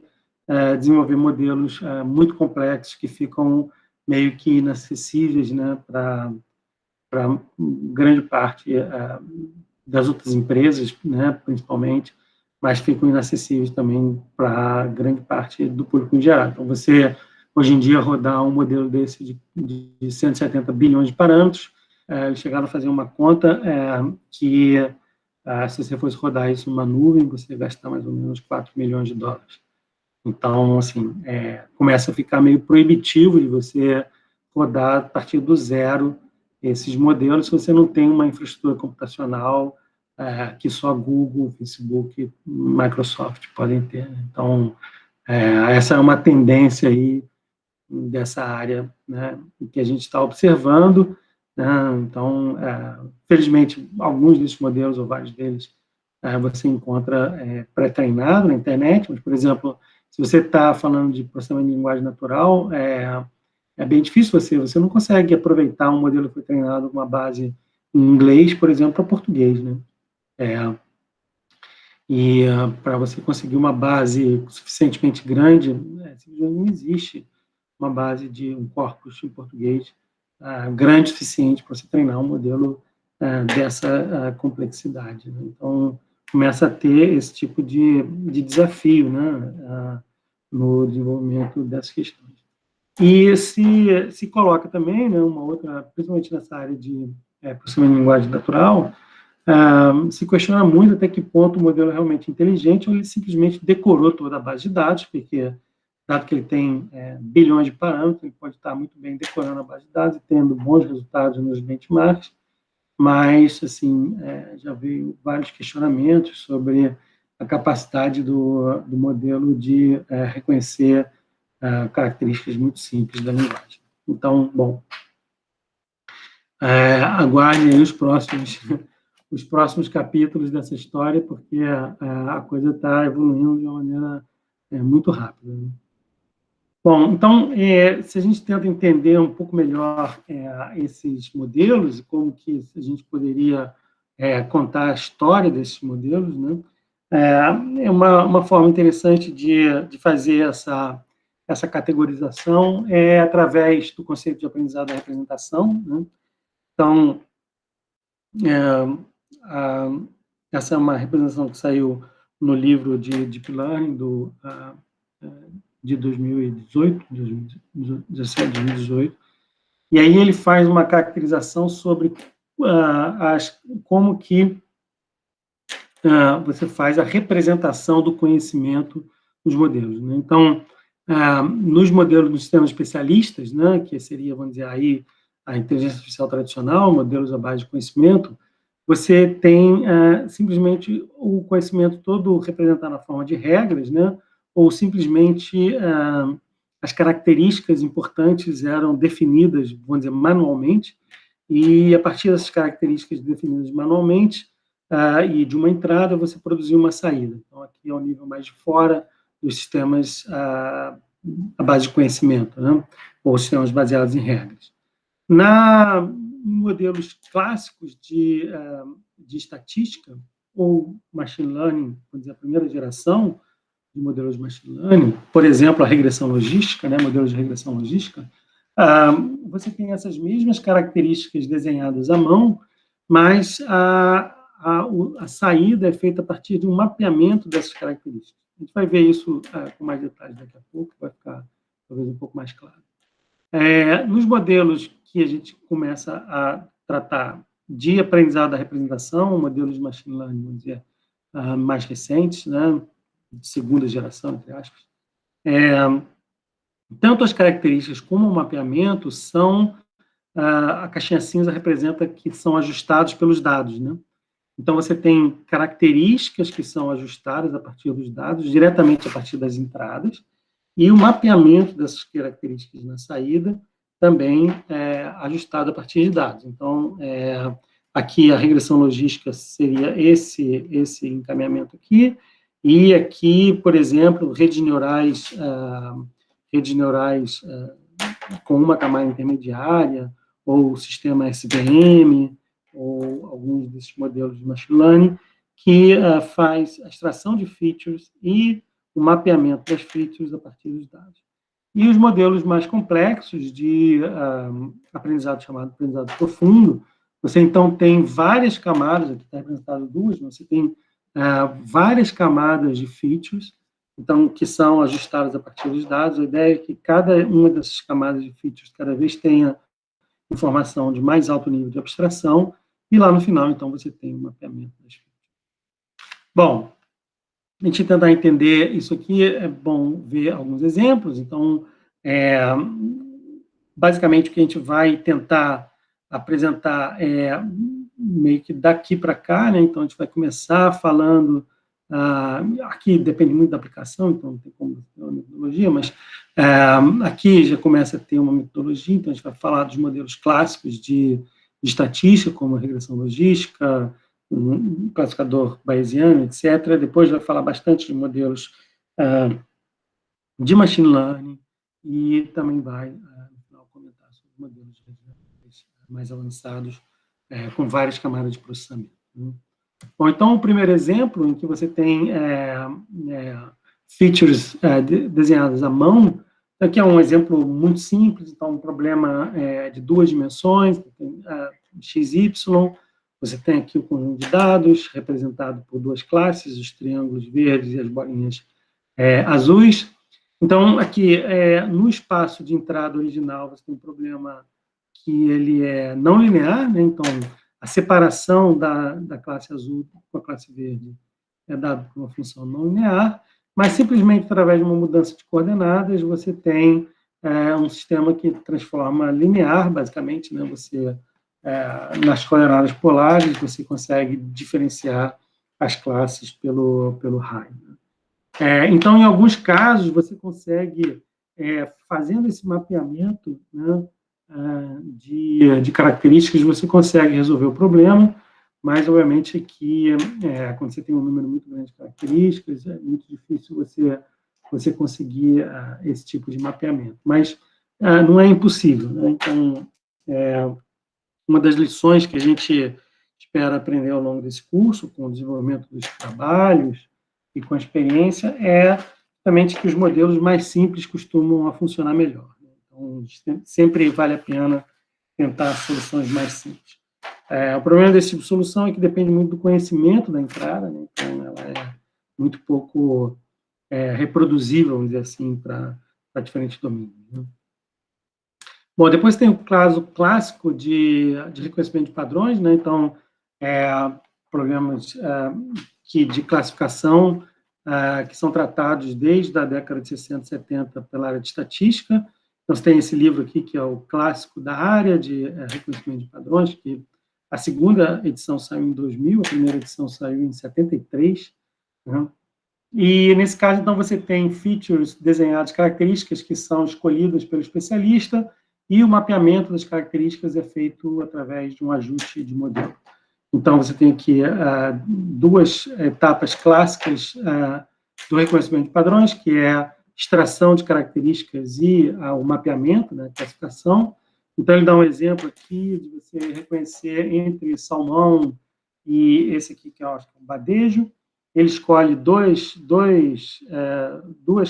desenvolver modelos muito complexos que ficam meio que inacessíveis, né, para grande parte das outras empresas, né, principalmente, mas ficam inacessíveis também para grande parte do público em geral. Então, você, hoje em dia, rodar um modelo desse de 170 bilhões de parâmetros, eles chegaram a fazer uma conta que, se você fosse rodar isso numa nuvem, você ia gastar mais ou menos 4 milhões de dólares. Então, assim, começa a ficar meio proibitivo de você rodar a partir do zero esses modelos se você não tem uma infraestrutura computacional que só Google, Facebook, Microsoft podem ter. Então, essa é uma tendência aí dessa área, né, que a gente está observando, né? Então, felizmente, alguns desses modelos, ou vários deles, você encontra pré-treinado na internet, mas, por exemplo, se você está falando de processamento de linguagem natural, é bem difícil você não consegue aproveitar um modelo que foi treinado com uma base em inglês, por exemplo, para português, né? E para você conseguir uma base suficientemente grande, simplesmente não existe uma base de um corpus em português grande o suficiente para você treinar um modelo dessa complexidade, né? Então, começa a ter esse tipo de desafio, né, no desenvolvimento dessas questões. E se coloca também, né, uma outra, principalmente nessa área de processamento de linguagem natural, se questiona muito até que ponto o modelo é realmente inteligente ou ele simplesmente decorou toda a base de dados, porque, dado que ele tem bilhões de parâmetros, ele pode estar muito bem decorando a base de dados e tendo bons resultados nos benchmarks, mas, assim, já veio vários questionamentos sobre a capacidade do modelo de reconhecer características muito simples da linguagem. Então, bom, aguardem aí os próximos capítulos dessa história, porque a coisa está evoluindo de uma maneira muito rápida, né? Bom, então, se a gente tenta entender um pouco melhor esses modelos e como que a gente poderia contar a história desses modelos, né, é uma forma interessante de fazer essa categorização através do conceito de aprendizado da representação, né? Então, essa é uma representação que saiu no livro de Deep Learning de 2018, 2017, 2018, e aí ele faz uma caracterização sobre como que você faz a representação do conhecimento nos modelos, né? Então, nos modelos dos sistemas especialistas, né, que seria, vamos dizer, aí a inteligência artificial tradicional, modelos à base de conhecimento, você tem simplesmente o conhecimento todo representado na forma de regras, né, ou simplesmente as características importantes eram definidas, vamos dizer, manualmente, e a partir dessas características definidas manualmente e de uma entrada, você produzia uma saída. Então, aqui é o nível mais de fora dos sistemas à base de conhecimento, né, ou sistemas baseados em regras. Em modelos clássicos de estatística, ou machine learning, vamos dizer, a primeira geração de modelos de machine learning, por exemplo, a regressão logística, né, modelos de regressão logística, você tem essas mesmas características desenhadas à mão, mas a saída é feita a partir de um mapeamento dessas características. A gente vai ver isso com mais detalhes daqui a pouco, vai ficar talvez um pouco mais claro. Nos modelos que a gente começa a tratar de aprendizado da representação, modelos de machine learning, vamos dizer, mais recentes, né, de segunda geração, entre aspas, tanto as características como o mapeamento são, a caixinha cinza representa que são ajustados pelos dados, né? Então, você tem características que são ajustadas a partir dos dados, diretamente a partir das entradas, e o mapeamento dessas características na saída também é ajustado a partir de dados. Então, aqui a regressão logística seria esse encaminhamento aqui, e aqui, por exemplo, redes neurais com uma camada intermediária, ou sistema SVM, ou alguns desses modelos de machine learning, que faz a extração de features e o mapeamento das features a partir dos dados. E os modelos mais complexos de aprendizado, chamado aprendizado profundo, você então tem várias camadas, aqui está representado duas, você tem várias camadas de features, então, que são ajustadas a partir dos dados. A ideia é que cada uma dessas camadas de features cada vez tenha informação de mais alto nível de abstração, e lá no final, então, você tem um mapeamento das features. Bom, a gente tentar entender isso aqui, é bom ver alguns exemplos. Então, basicamente, o que a gente vai tentar apresentar é meio que daqui para cá, né? Então, a gente vai começar falando, aqui depende muito da aplicação, então não tem como ter uma metodologia, mas aqui já começa a ter uma metodologia, então a gente vai falar dos modelos clássicos de estatística, como a regressão logística, um classificador bayesiano, etc. Depois vai falar bastante de modelos de machine learning e também vai, no final, comentar sobre modelos de mais avançados, com várias camadas de processamento, né? Bom, então, o primeiro exemplo, em que você tem features desenhadas à mão, Aqui é um exemplo muito simples, então, um problema de 2 dimensões, x, y, você tem aqui o conjunto de dados, representado por 2 classes, os triângulos verdes e as bolinhas azuis. Então, aqui, no espaço de entrada original, você tem um problema que ele é não linear, né? Então, a separação da classe azul com a classe verde é dada por uma função não linear, mas simplesmente através de uma mudança de coordenadas, você tem um sistema que transforma linear, basicamente, né? Você, nas coordenadas polares, você consegue diferenciar as classes pelo raio. Então, em alguns casos, você consegue, fazendo esse mapeamento, né, de características, você consegue resolver o problema, mas, obviamente, que quando você tem um número muito grande de características, é muito difícil você conseguir esse tipo de mapeamento. Mas não é impossível, né? Então, uma das lições que a gente espera aprender ao longo desse curso, com o desenvolvimento dos trabalhos e com a experiência, é justamente que os modelos mais simples costumam funcionar melhor. Então, sempre vale a pena tentar soluções mais simples. O problema desse tipo de solução é que depende muito do conhecimento da entrada, né? Então ela é muito pouco reproduzível, vamos dizer assim, para diferentes domínios, né? Bom, depois tem o caso clássico de reconhecimento de padrões, né? Então, programas de classificação que são tratados desde a década de 60 e 70 pela área de estatística. Então, você tem esse livro aqui, que é o clássico da área de reconhecimento de padrões, que a segunda edição saiu em 2000, a primeira edição saiu em 73, né? E, nesse caso, então, você tem features desenhadas, características que são escolhidas pelo especialista, e o mapeamento das características é feito através de um ajuste de modelo. Então, você tem aqui 2 etapas clássicas do reconhecimento de padrões, que é a extração de características e o mapeamento, né, a classificação. Então, ele dá um exemplo aqui de você reconhecer entre salmão e esse aqui, que eu acho que é um badejo. Ele escolhe duas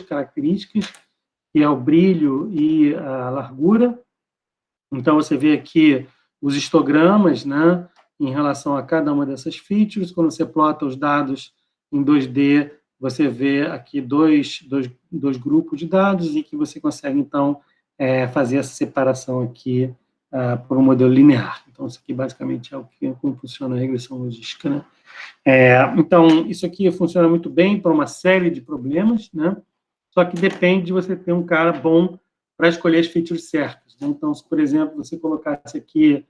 características, que é o brilho e a largura. Então, você vê aqui os histogramas, né, em relação a cada uma dessas features. Quando você plota os dados em 2D, você vê aqui dois grupos de dados e que você consegue, então, fazer essa separação aqui por um modelo linear. Então, isso aqui, basicamente, é como funciona a regressão logística, né? Então, isso aqui funciona muito bem para uma série de problemas, né? Só que depende de você ter um cara bom para escolher as features certas, né? Então, se, por exemplo, você colocasse aqui,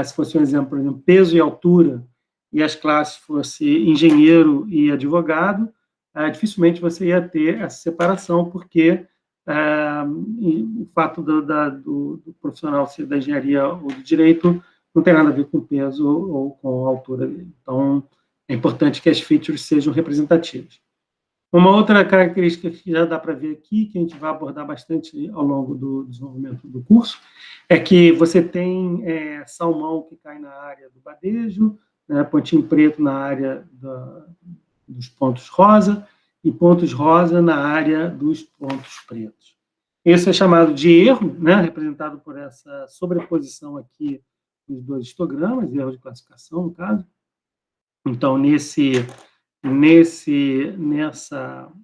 se fosse um exemplo, por exemplo, peso e altura, e as classes fosse engenheiro e advogado, dificilmente você ia ter essa separação, porque o fato do profissional ser da engenharia ou do direito não tem nada a ver com peso ou com a altura dele. Então, é importante que as features sejam representativas. Uma outra característica que já dá para ver aqui, que a gente vai abordar bastante ao longo do desenvolvimento do curso, é que você tem salmão que cai na área do badejo, né, pontinho preto na área dos pontos rosa, e pontos rosa na área dos pontos pretos. Esse é chamado de erro, né, representado por essa sobreposição aqui dos 2 histogramas, erro de classificação, no caso. Então,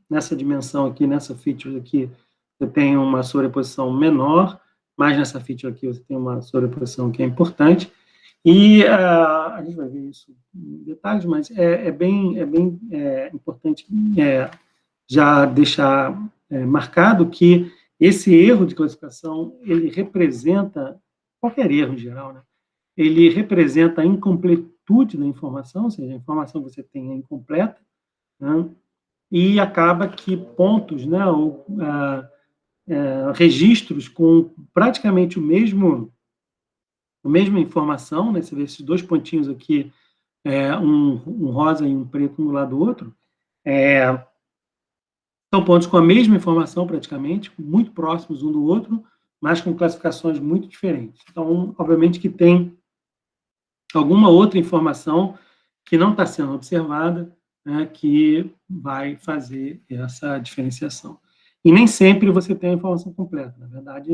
nessa dimensão aqui, nessa feature aqui, você tem uma sobreposição menor, mas nessa feature aqui você tem uma sobreposição que é importante. E a gente vai ver isso em detalhes, mas é bem importante já deixar marcado que esse erro de classificação, ele representa, qualquer erro em geral, né? Ele representa a incompletude da informação, ou seja, a informação que você tem é incompleta, né? E acaba que pontos, né, ou registros com praticamente a mesma informação, né? Você vê esses 2 pontinhos aqui, um rosa e um preto um do lado do outro, são pontos com a mesma informação praticamente, muito próximos um do outro, mas com classificações muito diferentes. Então, obviamente que tem alguma outra informação que não está sendo observada, né, que vai fazer essa diferenciação. E nem sempre você tem a informação completa, na verdade,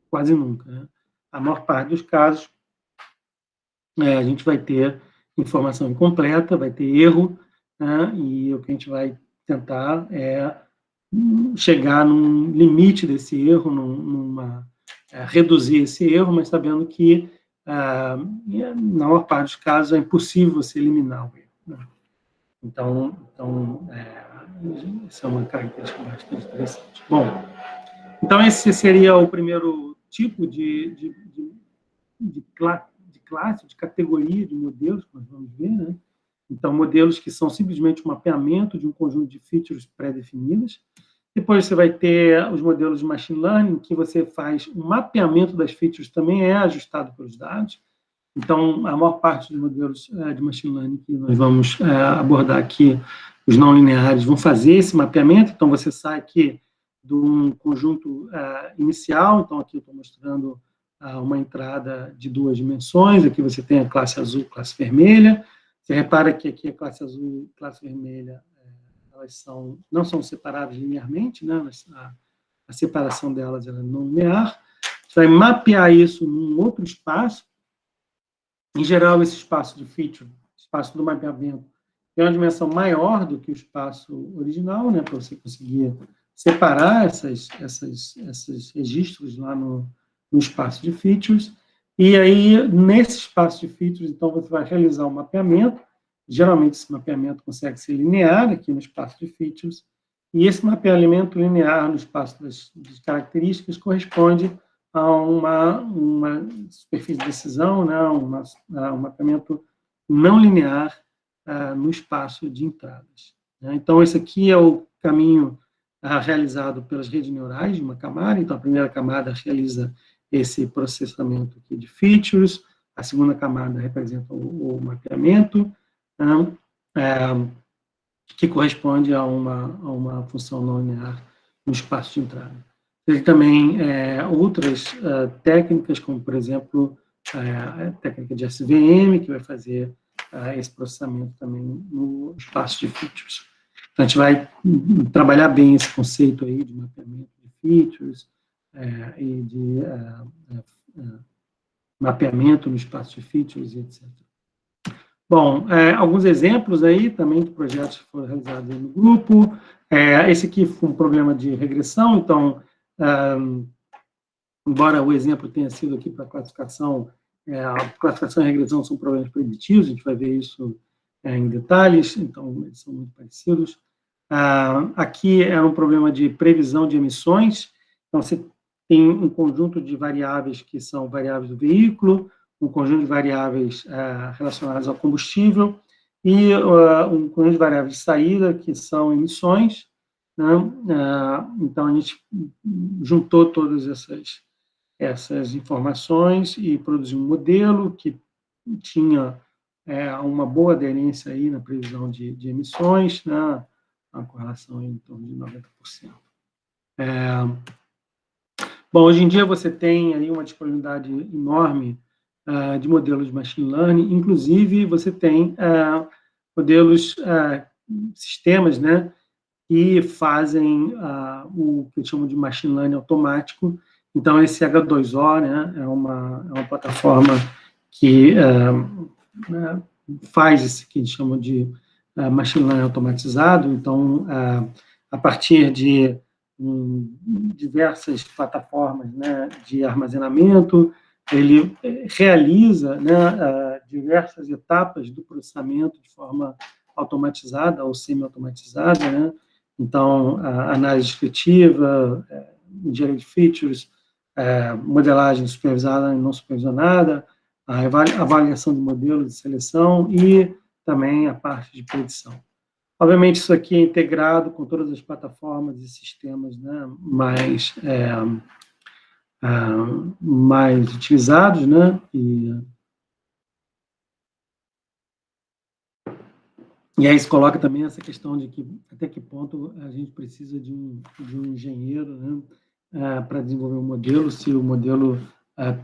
quase nunca, né? A maior parte dos casos, a gente vai ter informação incompleta, vai ter erro, né? E o que a gente vai tentar é chegar num limite desse erro, reduzir esse erro, mas sabendo que, na maior parte dos casos, é impossível você eliminar o erro, né? Então essa é uma característica bastante interessante. Bom, então esse seria o primeiro tipo de classe, de categoria de modelos que nós vamos ver, né? Então, modelos que são simplesmente um mapeamento de um conjunto de features pré-definidas. Depois você vai ter os modelos de machine learning, que você faz um mapeamento das features, também é ajustado pelos dados. Então, a maior parte dos modelos de machine learning que nós vamos abordar aqui, os não lineares, vão fazer esse mapeamento. Então, você sai aqui de um conjunto inicial. Então, aqui eu estou mostrando uma entrada de 2 dimensões. Aqui você tem a classe azul, classe vermelha. Você repara que aqui a classe azul e a classe vermelha, elas não são separadas linearmente, né? A separação delas é não linear. Você vai mapear isso num outro espaço. Em geral, esse espaço de feature, espaço do mapeamento, tem uma dimensão maior do que o espaço original, né? Para você conseguir separar esses registros lá no espaço de features. E aí, nesse espaço de features, então, você vai realizar um mapeamento. Geralmente, esse mapeamento consegue ser linear aqui no espaço de features. E esse mapeamento linear no espaço das características corresponde a uma superfície de decisão, né? Um mapeamento não linear no espaço de entradas, né? Então, esse aqui é o caminho realizado pelas redes neurais de uma camada. Então, a primeira camada realiza esse processamento aqui de features, a segunda camada representa o mapeamento, que corresponde a uma função não linear no espaço de entrada. Tem também outras técnicas, como, por exemplo, a técnica de SVM, que vai fazer esse processamento também no espaço de features. Então, a gente vai trabalhar bem esse conceito aí de mapeamento de features, e de mapeamento no espaço de features, etc. Bom, alguns exemplos aí também de projetos que foram realizados aí no grupo. Esse aqui foi um problema de regressão. Então, embora o exemplo tenha sido aqui para classificação, a classificação e regressão são problemas preditivos, a gente vai ver isso em detalhes, então eles são muito parecidos. Aqui é um problema de previsão de emissões. Então, você tem um conjunto de variáveis que são variáveis do veículo, um conjunto de variáveis relacionadas ao combustível e um conjunto de variáveis de saída, que são emissões, né? Então, a gente juntou todas essas informações e produziu um modelo que tinha uma boa aderência aí na previsão de emissões, né? A correlação em torno de 90%. Bom, hoje em dia você tem aí uma disponibilidade enorme de modelos de machine learning, inclusive você tem modelos, sistemas, né, que fazem o que eu chamo de machine learning automático. Então, esse H2O, né, é uma plataforma que faz esse que a gente chama de machine learning automatizado. Então, a partir de diversas plataformas, né, de armazenamento, ele realiza, né, diversas etapas do processamento de forma automatizada ou semi-automatizada, né? Então, a análise descritiva, engenharia de features, modelagem supervisada e não supervisionada, a avaliação de modelos de seleção e também a parte de predição. Obviamente, isso aqui é integrado com todas as plataformas e sistemas, né, mais utilizados, né, e aí se coloca também essa questão de que até que ponto a gente precisa de um engenheiro, né, para desenvolver um modelo, se o modelo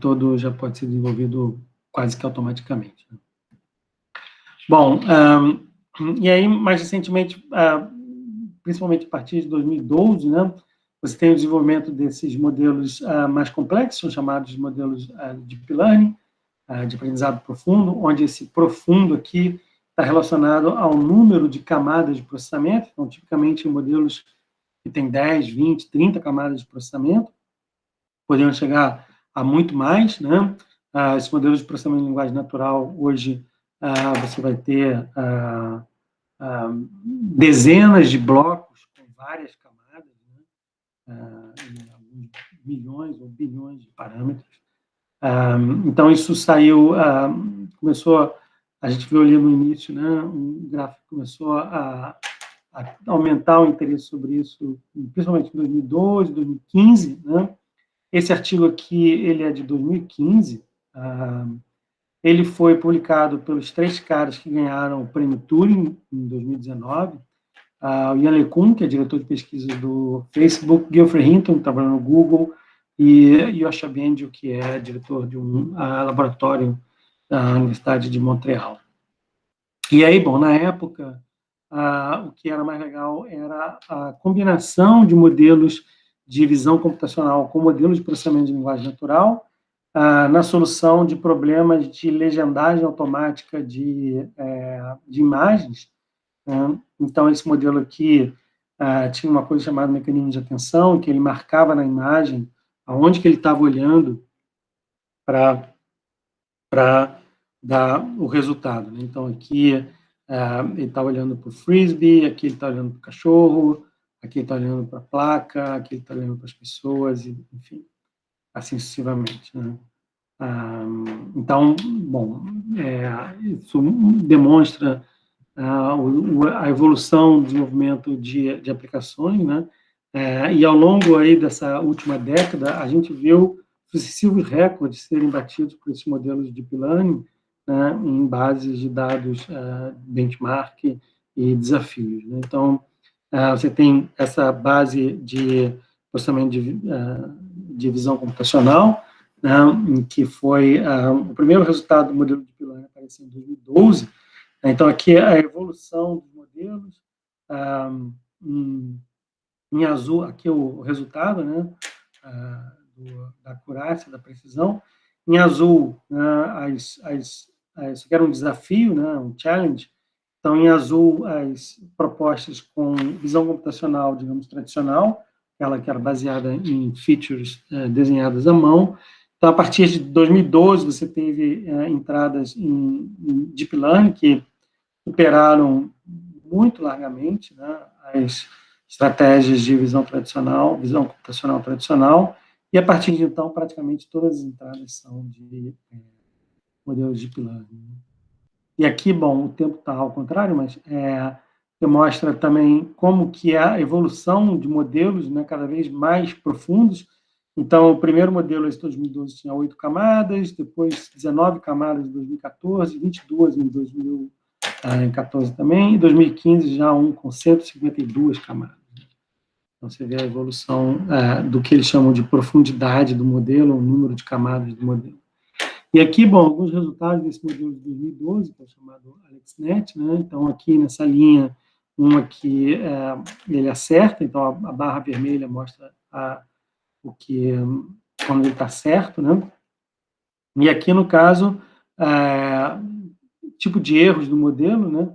todo já pode ser desenvolvido quase que automaticamente, né? Bom, e aí, mais recentemente, principalmente a partir de 2012, né, você tem o desenvolvimento desses modelos mais complexos, são chamados modelos de Deep Learning, de aprendizado profundo, onde esse profundo aqui está relacionado ao número de camadas de processamento. Então, tipicamente, em modelos que têm 10, 20, 30 camadas de processamento, poderiam chegar a muito mais, né? Esses modelos de processamento de linguagem natural, hoje, você vai ter dezenas de blocos com várias camadas, né? Em alguns milhões ou bilhões de parâmetros. Então, isso saiu, começou, a gente viu ali no início, né, um gráfico começou a aumentar o interesse sobre isso, principalmente em 2012, 2015, né? Esse artigo aqui, ele é de 2015, ele foi publicado pelos 3 caras que ganharam o prêmio Turing em 2019, o Ian LeCun, que é diretor de pesquisa do Facebook, Geoffrey Hinton, que trabalha no Google, e Yosha Bengio, que é diretor de um laboratório da Universidade de Montreal. E aí, bom, na época, o que era mais legal era a combinação de modelos de visão computacional com modelos de processamento de linguagem natural na solução de problemas de legendagem automática de imagens, né? Então, esse modelo aqui tinha uma coisa chamada mecanismo de atenção, que ele marcava na imagem aonde que ele estava olhando para dar o resultado, né? Então, aqui ele está olhando para o frisbee, aqui ele está olhando para o cachorro, aqui ele está olhando para a placa, aqui ele está olhando para as pessoas, enfim, assim sucessivamente, né? Então, bom, isso demonstra a evolução do desenvolvimento de aplicações, né? E ao longo aí dessa última década, a gente viu sucessivos recordes serem batidos por esses modelos de Deep Learning, né, em bases de dados benchmark e desafios, né? Então, você tem essa base de processamento de visão computacional, né, que foi o primeiro resultado do modelo de Deep Learning apareceu em 2012. Então, aqui é a evolução dos modelos, em azul, aqui o resultado, né, da acurácia, da precisão. Em azul, isso aqui era um desafio, né, um challenge. Então, em azul, as propostas com visão computacional, digamos, tradicional, aquela que era baseada em features desenhadas à mão. Então, a partir de 2012, você teve entradas em Deep Learning, que superaram muito largamente, né, as estratégias de visão computacional tradicional, e a partir de então, praticamente todas as entradas são de modelos de Deep Learning. E aqui, bom, o tempo está ao contrário, mas mostra também como que é a evolução de modelos, né, cada vez mais profundos. Então, o primeiro modelo, esse 2012, tinha 8 camadas, depois 19 camadas em 2014, 22 em 2014 também, e 2015 já um com 152 camadas. Então, você vê a evolução do que eles chamam de profundidade do modelo, o número de camadas do modelo. E aqui, bom, alguns resultados desse modelo de 2012, que é chamado AlexNet, né? Então, aqui nessa linha, uma que ele acerta, então a barra vermelha mostra quando ele está certo, né? E aqui, no caso, tipo de erros do modelo, né?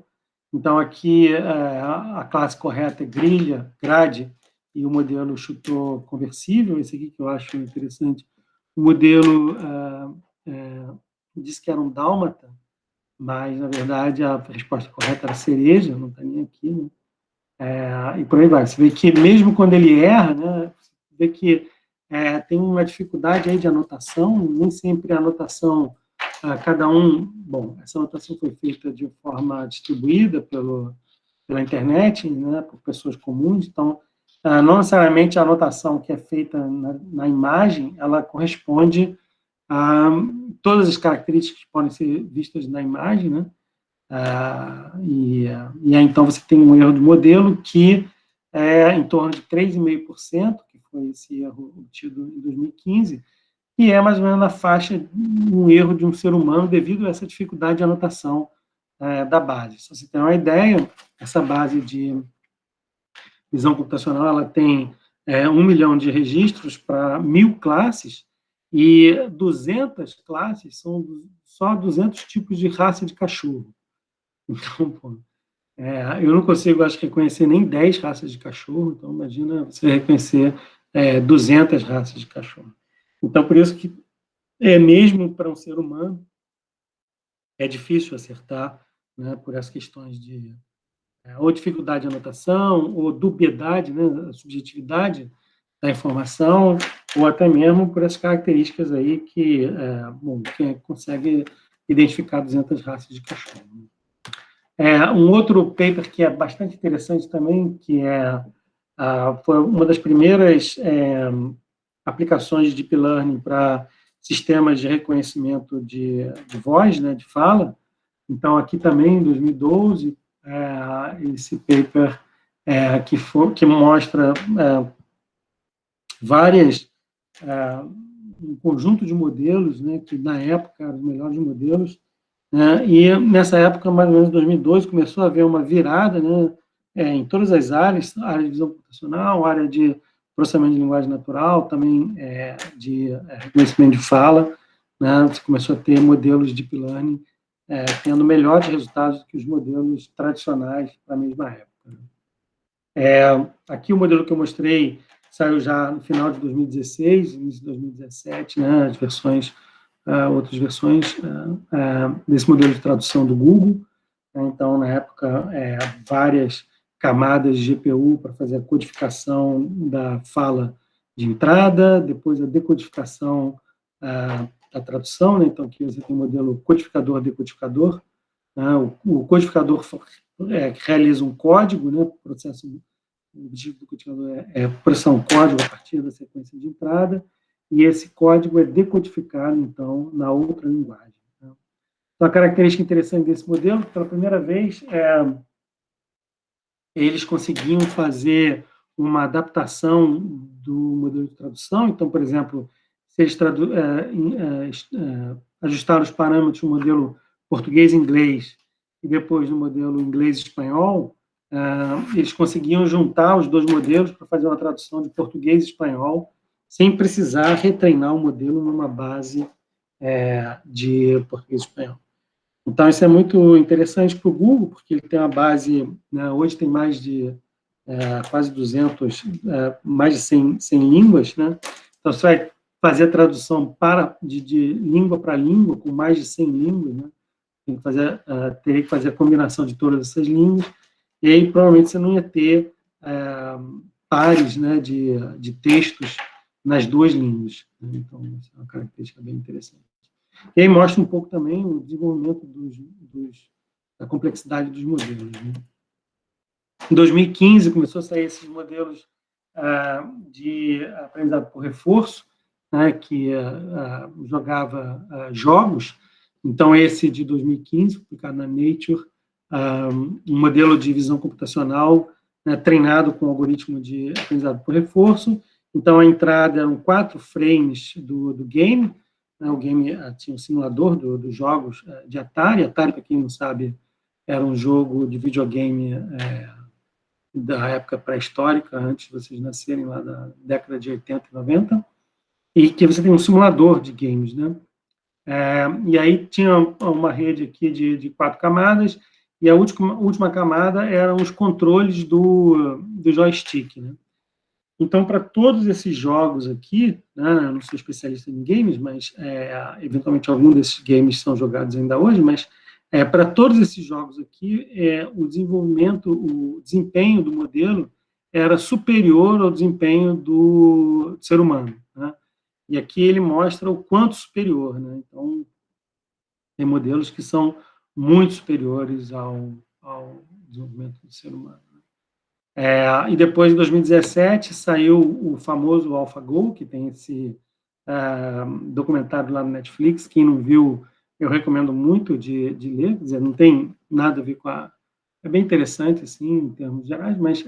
Então, aqui a classe correta é grilha, grade, e o modelo chutou conversível. Esse aqui que eu acho interessante. O modelo disse que era um dálmata, mas, na verdade, a resposta correta era cereja, não está nem aqui, né? E por aí vai. Você vê que, mesmo quando ele erra, né, você vê que tem uma dificuldade aí de anotação, nem sempre a anotação, cada um... Bom, essa anotação foi feita de forma distribuída pela internet, né, por pessoas comuns, então, não necessariamente a anotação que é feita na imagem, ela corresponde a todas as características que podem ser vistas na imagem, né? E aí, então, você tem um erro de modelo que é em torno de 3,5%, que foi esse erro obtido em 2015, e é mais ou menos na faixa de um erro de um ser humano devido a essa dificuldade de anotação da base. Se você tem uma ideia, essa base de visão computacional ela tem 1 milhão de registros para 1.000 classes, e 200 classes são só 200 tipos de raça de cachorro. Então, pô, eu não consigo, acho que, reconhecer nem 10 raças de cachorro, então imagina você reconhecer 200 raças de cachorro. Então, por isso que, mesmo para um ser humano, é difícil acertar, né, por essas questões de ou dificuldade de anotação, ou dubiedade, né, a subjetividade da informação, ou até mesmo por essas características aí que, quem consegue identificar 200 raças de cachorro. Um outro paper que é bastante interessante também, que foi uma das primeiras aplicações de Deep Learning para sistemas de reconhecimento de voz, né, de fala. Então, aqui também, em 2012, esse paper que mostra um conjunto de modelos, né, que na época eram os melhores modelos, né, e nessa época, mais ou menos em 2012, começou a haver uma virada, né, em todas as áreas, área de visão computacional, área de processamento de linguagem natural, também de reconhecimento de fala, né, você começou a ter modelos de Deep Learning tendo melhores resultados do que os modelos tradicionais para a mesma época. Aqui o modelo que eu mostrei saiu já no final de 2016, início de 2017, né, as versões, outras versões desse modelo de tradução do Google. Então, na época, várias camadas de GPU para fazer a codificação da fala de entrada, depois a decodificação da tradução, né? Então, aqui você tem o modelo codificador-decodificador. O codificador realiza um código, né? O objetivo do codificador é processar um código a partir da sequência de entrada, e esse código é decodificado, então, na outra linguagem. Então, a característica interessante desse modelo, pela primeira vez, eles conseguiam fazer uma adaptação do modelo de tradução. Então, por exemplo, se eles ajustaram os parâmetros no modelo português-inglês e depois no modelo inglês-espanhol, eles conseguiam juntar os dois modelos para fazer uma tradução de português e espanhol, sem precisar retreinar o modelo numa base de português e espanhol. Então, isso é muito interessante para o Google, porque ele tem uma base, né, hoje tem mais de quase 200, mais de 100 línguas, né? Então, você vai fazer a tradução de língua para língua, com mais de 100 línguas, né? Teria que fazer a combinação de todas essas línguas, e aí provavelmente você não ia ter pares, né, de textos nas duas línguas. Né? Então, isso é uma característica bem interessante. E aí mostra um pouco também o desenvolvimento da complexidade dos modelos. Né? Em 2015, começou a sair esses modelos de aprendizado por reforço, né, que jogava jogos. Então, esse de 2015, publicado na Nature, um modelo de visão computacional, né, treinado com algoritmo de aprendizado por reforço. Então, a entrada eram 4 frames do game. O game tinha um simulador dos jogos de Atari. Atari, para quem não sabe, era um jogo de videogame da época pré-histórica, antes de vocês nascerem, lá da década de 80 e 90, e que você tem um simulador de games, né? E aí tinha uma rede aqui de 4 camadas, e a última camada eram os controles do joystick, né? Então, para todos esses jogos aqui, né, eu não sou especialista em games, mas eventualmente algum desses games são jogados ainda hoje, mas para todos esses jogos aqui, o desempenho do modelo era superior ao desempenho do ser humano, né? E aqui ele mostra o quanto superior, né? Então, tem modelos que são muito superiores ao desenvolvimento do ser humano. E depois, em 2017, saiu o famoso AlphaGo, que tem esse documentário lá no Netflix. Quem não viu, eu recomendo muito de ler. Quer dizer, não tem nada a ver com é bem interessante, assim, em termos gerais, mas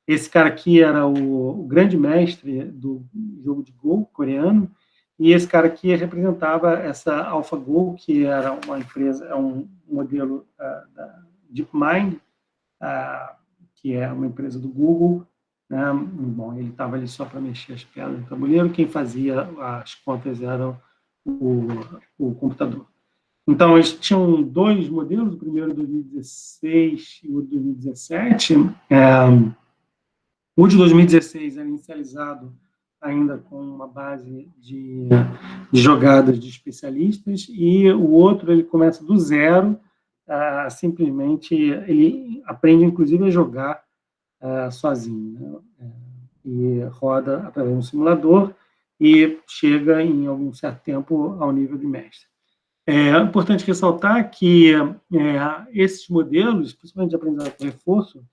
esse cara aqui era o grande mestre do jogo de Go coreano, e esse cara aqui representava essa AlphaGo, que era uma empresa, um modelo da DeepMind, que é uma empresa do Google, né? Bom, ele estava ali só para mexer as pedras no tabuleiro, quem fazia as contas era o computador. Então, eles tinham dois modelos, o primeiro de 2016 e o de 2017. O de 2016 era inicializado ainda com uma base de jogadas de especialistas, e o outro ele começa do zero, simplesmente ele aprende, inclusive, a jogar sozinho, né? E roda através de um simulador e chega, em algum certo tempo, ao nível de mestre. É importante ressaltar que esses modelos, principalmente de aprendizado por reforço,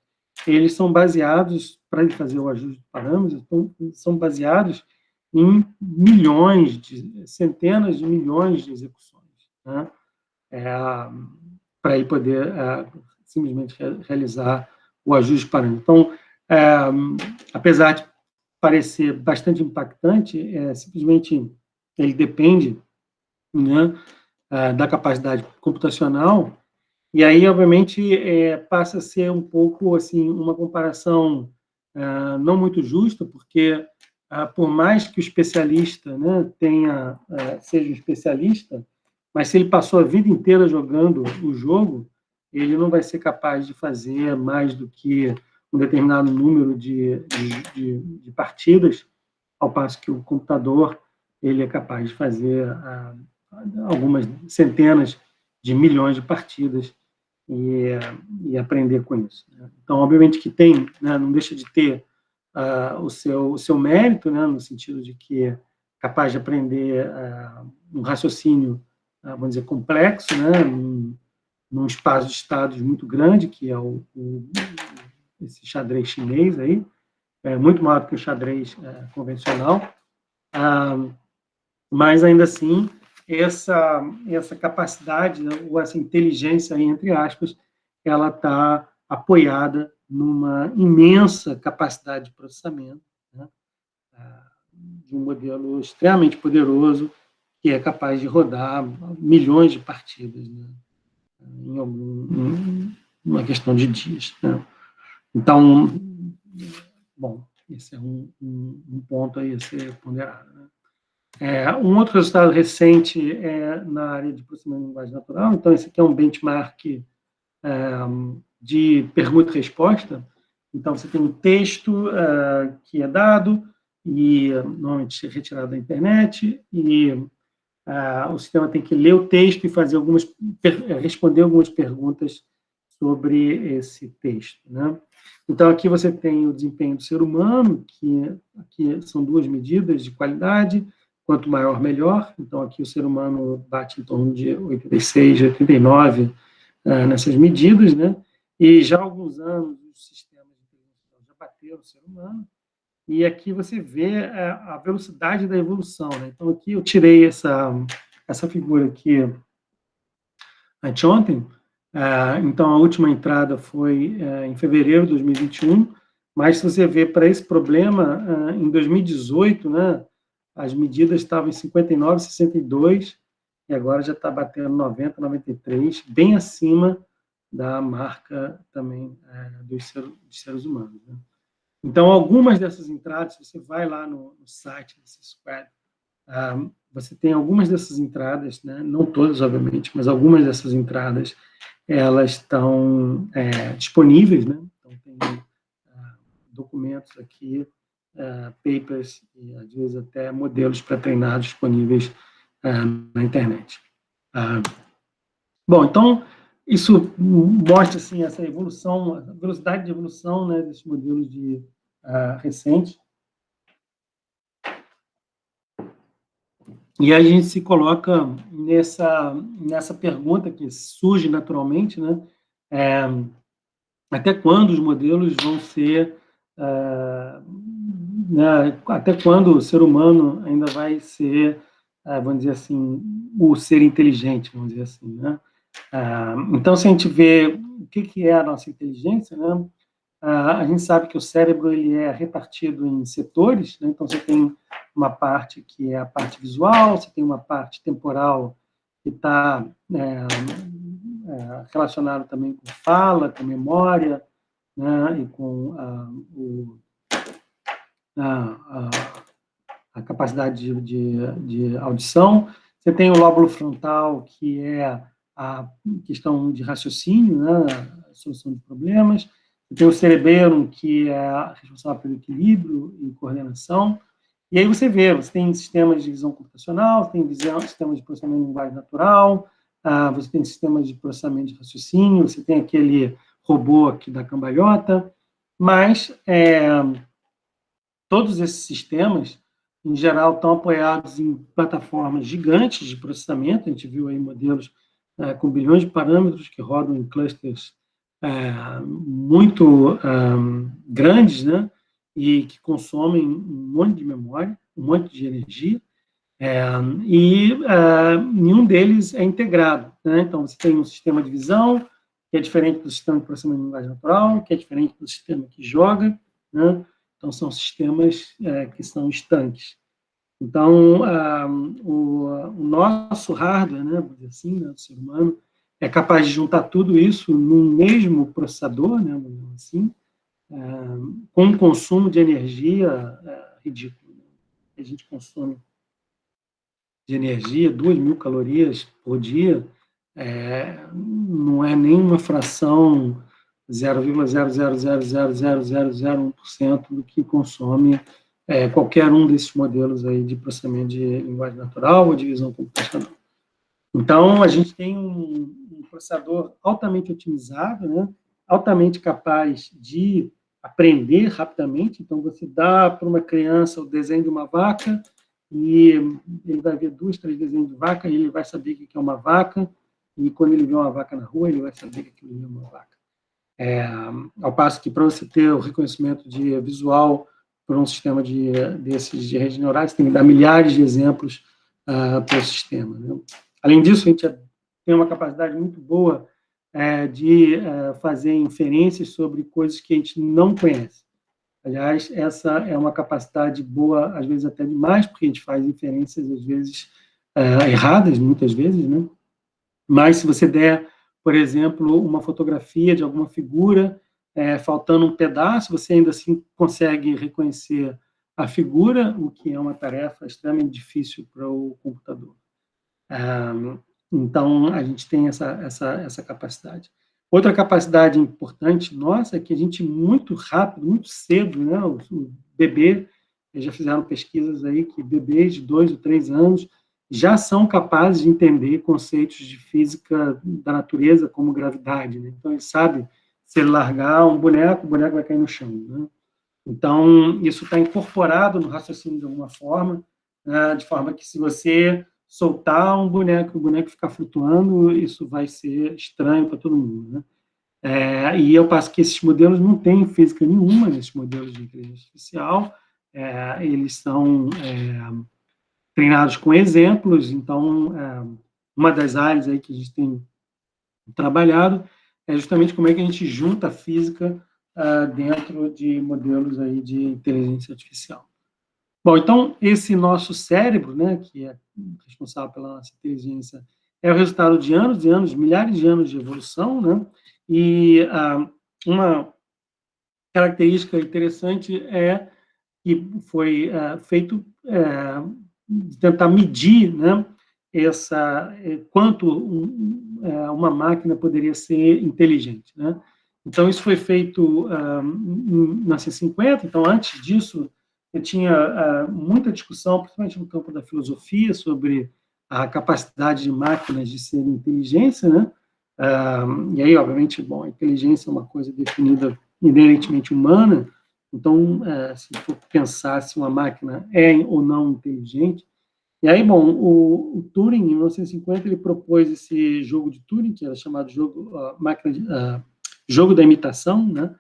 eles são baseados, para ele fazer o ajuste de parâmetros, são baseados em centenas de milhões de execuções, né? Para ele poder simplesmente realizar o ajuste de parâmetros. Então, apesar de parecer bastante impactante, simplesmente ele depende, né, da capacidade computacional. E aí, obviamente, passa a ser um pouco assim uma comparação não muito justa, porque por mais que o especialista, né, seja um especialista, mas se ele passou a vida inteira jogando o jogo, ele não vai ser capaz de fazer mais do que um determinado número de partidas, ao passo que o computador ele é capaz de fazer algumas centenas de milhões de partidas e aprender com isso, né? Então, obviamente que tem, né, não deixa de ter o seu mérito, né, no sentido de que é capaz de aprender um raciocínio, vamos dizer, complexo, né, num espaço de estados muito grande, que é esse xadrez chinês aí, muito maior do que o xadrez convencional, mas ainda assim essa capacidade, ou essa inteligência, entre aspas, ela está apoiada numa imensa capacidade de processamento, né, de um modelo extremamente poderoso que é capaz de rodar milhões de partidas, né, em uma questão de dias, né? Então, bom, esse é um ponto aí a ser ponderado, né? Um outro resultado recente é na área de processamento de linguagem natural. Então, esse aqui é um benchmark de pergunta e resposta. Então, você tem um texto que é dado, e normalmente retirado da internet, e o sistema tem que ler o texto e responder algumas perguntas sobre esse texto, né? Então, aqui você tem o desempenho do ser humano, que aqui são duas medidas de qualidade, quanto maior, melhor. Então, aqui o ser humano bate em torno de 86, 89 nessas medidas, né? E já há alguns anos os sistemas de inteligência já bateram o ser humano, e aqui você vê a velocidade da evolução, né? Então, aqui eu tirei essa figura aqui anteontem. Então, a última entrada foi em fevereiro de 2021, mas se você vê para esse problema, em 2018, né, as medidas estavam em 59, 62, e agora já está batendo 90, 93, bem acima da marca também dos seres humanos, né? Então, algumas dessas entradas, se você vai lá no site desse Squad, você tem algumas dessas entradas, né, não todas, obviamente, mas algumas dessas entradas, elas estão disponíveis, né? Então, tem documentos aqui, papers, e às vezes até modelos pré-treinados disponíveis na internet. Bom, então, isso mostra assim, essa evolução, a velocidade de evolução, né, desses modelos recentes. E a gente se coloca nessa pergunta que surge naturalmente, né? Até quando os modelos vão ser... né, até quando o ser humano ainda vai ser, vamos dizer assim, o ser inteligente, vamos dizer assim, né? Então, se a gente vê o que é a nossa inteligência, né? A gente sabe que o cérebro ele é repartido em setores, né? Então, você tem uma parte que é a parte visual, você tem uma parte temporal que está relacionada também com fala, com memória, né, e com a capacidade de audição. Você tem o lóbulo frontal, que é a questão de raciocínio, né, a solução de problemas. Você tem o cerebelo, que é responsável pelo equilíbrio e coordenação. E aí você vê, você tem sistemas de visão computacional, você tem sistemas de processamento de linguagem natural, você tem sistemas de processamento de raciocínio, você tem aquele robô aqui da cambalhota, mas todos esses sistemas, em geral, estão apoiados em plataformas gigantes de processamento. A gente viu aí modelos com bilhões de parâmetros que rodam em clusters muito grandes, né? E que consomem um monte de memória, um monte de energia, nenhum deles é integrado, né? Então, você tem um sistema de visão, que é diferente do sistema de processamento de linguagem natural, que é diferente do sistema que joga, né? Então, são sistemas que são estanques. Então, o nosso hardware, né, vamos dizer assim, né, do ser humano, é capaz de juntar tudo isso num mesmo processador, né, vamos dizer assim, com um consumo de energia ridículo. A gente consome de energia, 2.000 calorias por dia, não é nem uma fração 0,0000001% do que consome qualquer um desses modelos aí de processamento de linguagem natural ou de visão computacional. Então, a gente tem um processador altamente otimizado, né, altamente capaz de aprender rapidamente. Então, você dá para uma criança o desenho de uma vaca e ele vai ver 2, 3 desenhos de vaca e ele vai saber o que é uma vaca, e quando ele vê uma vaca na rua, ele vai saber que aquilo é uma vaca. Ao passo que, para você ter o reconhecimento de visual por um sistema desses de redes neurais, você tem que dar milhares de exemplos para o sistema, né? Além disso, a gente tem uma capacidade muito boa de fazer inferências sobre coisas que a gente não conhece. Aliás, essa é uma capacidade boa, às vezes até demais, porque a gente faz inferências, às vezes, erradas, muitas vezes, né? Mas se você der, por exemplo, uma fotografia de alguma figura, faltando um pedaço, você ainda assim consegue reconhecer a figura, o que é uma tarefa extremamente difícil para o computador. Então, a gente tem essa capacidade. Outra capacidade importante nossa é que a gente, muito rápido, muito cedo, né, o bebê, já fizeram pesquisas aí que bebês de 2 ou 3 anos já são capazes de entender conceitos de física da natureza, como gravidade, né? Então, ele sabe, se ele largar um boneco, o boneco vai cair no chão, né? Então, isso está incorporado no raciocínio de alguma forma, né, de forma que, se você soltar um boneco, o boneco ficar flutuando, isso vai ser estranho para todo mundo, né? E eu passo que esses modelos não têm física nenhuma, nesses modelos de inteligência artificial, eles são treinados com exemplos. Então, uma das áreas aí que a gente tem trabalhado é justamente como é que a gente junta a física dentro de modelos aí de inteligência artificial. Bom, então, esse nosso cérebro, né, que é responsável pela nossa inteligência, é o resultado de anos e anos, milhares de anos de evolução, né? E uma característica interessante é que foi feito tentar medir, né, quanto uma máquina poderia ser inteligente, né? Então, isso foi feito em 1950. Então, antes disso, eu tinha muita discussão, principalmente no campo da filosofia, sobre a capacidade de máquinas de serem inteligência, né? E aí, obviamente, bom, a inteligência é uma coisa definida inerentemente humana. Então, se for pensar se uma máquina é ou não inteligente. E aí, bom, o Turing, em 1950, ele propôs esse jogo de Turing, que era chamado jogo da imitação, né?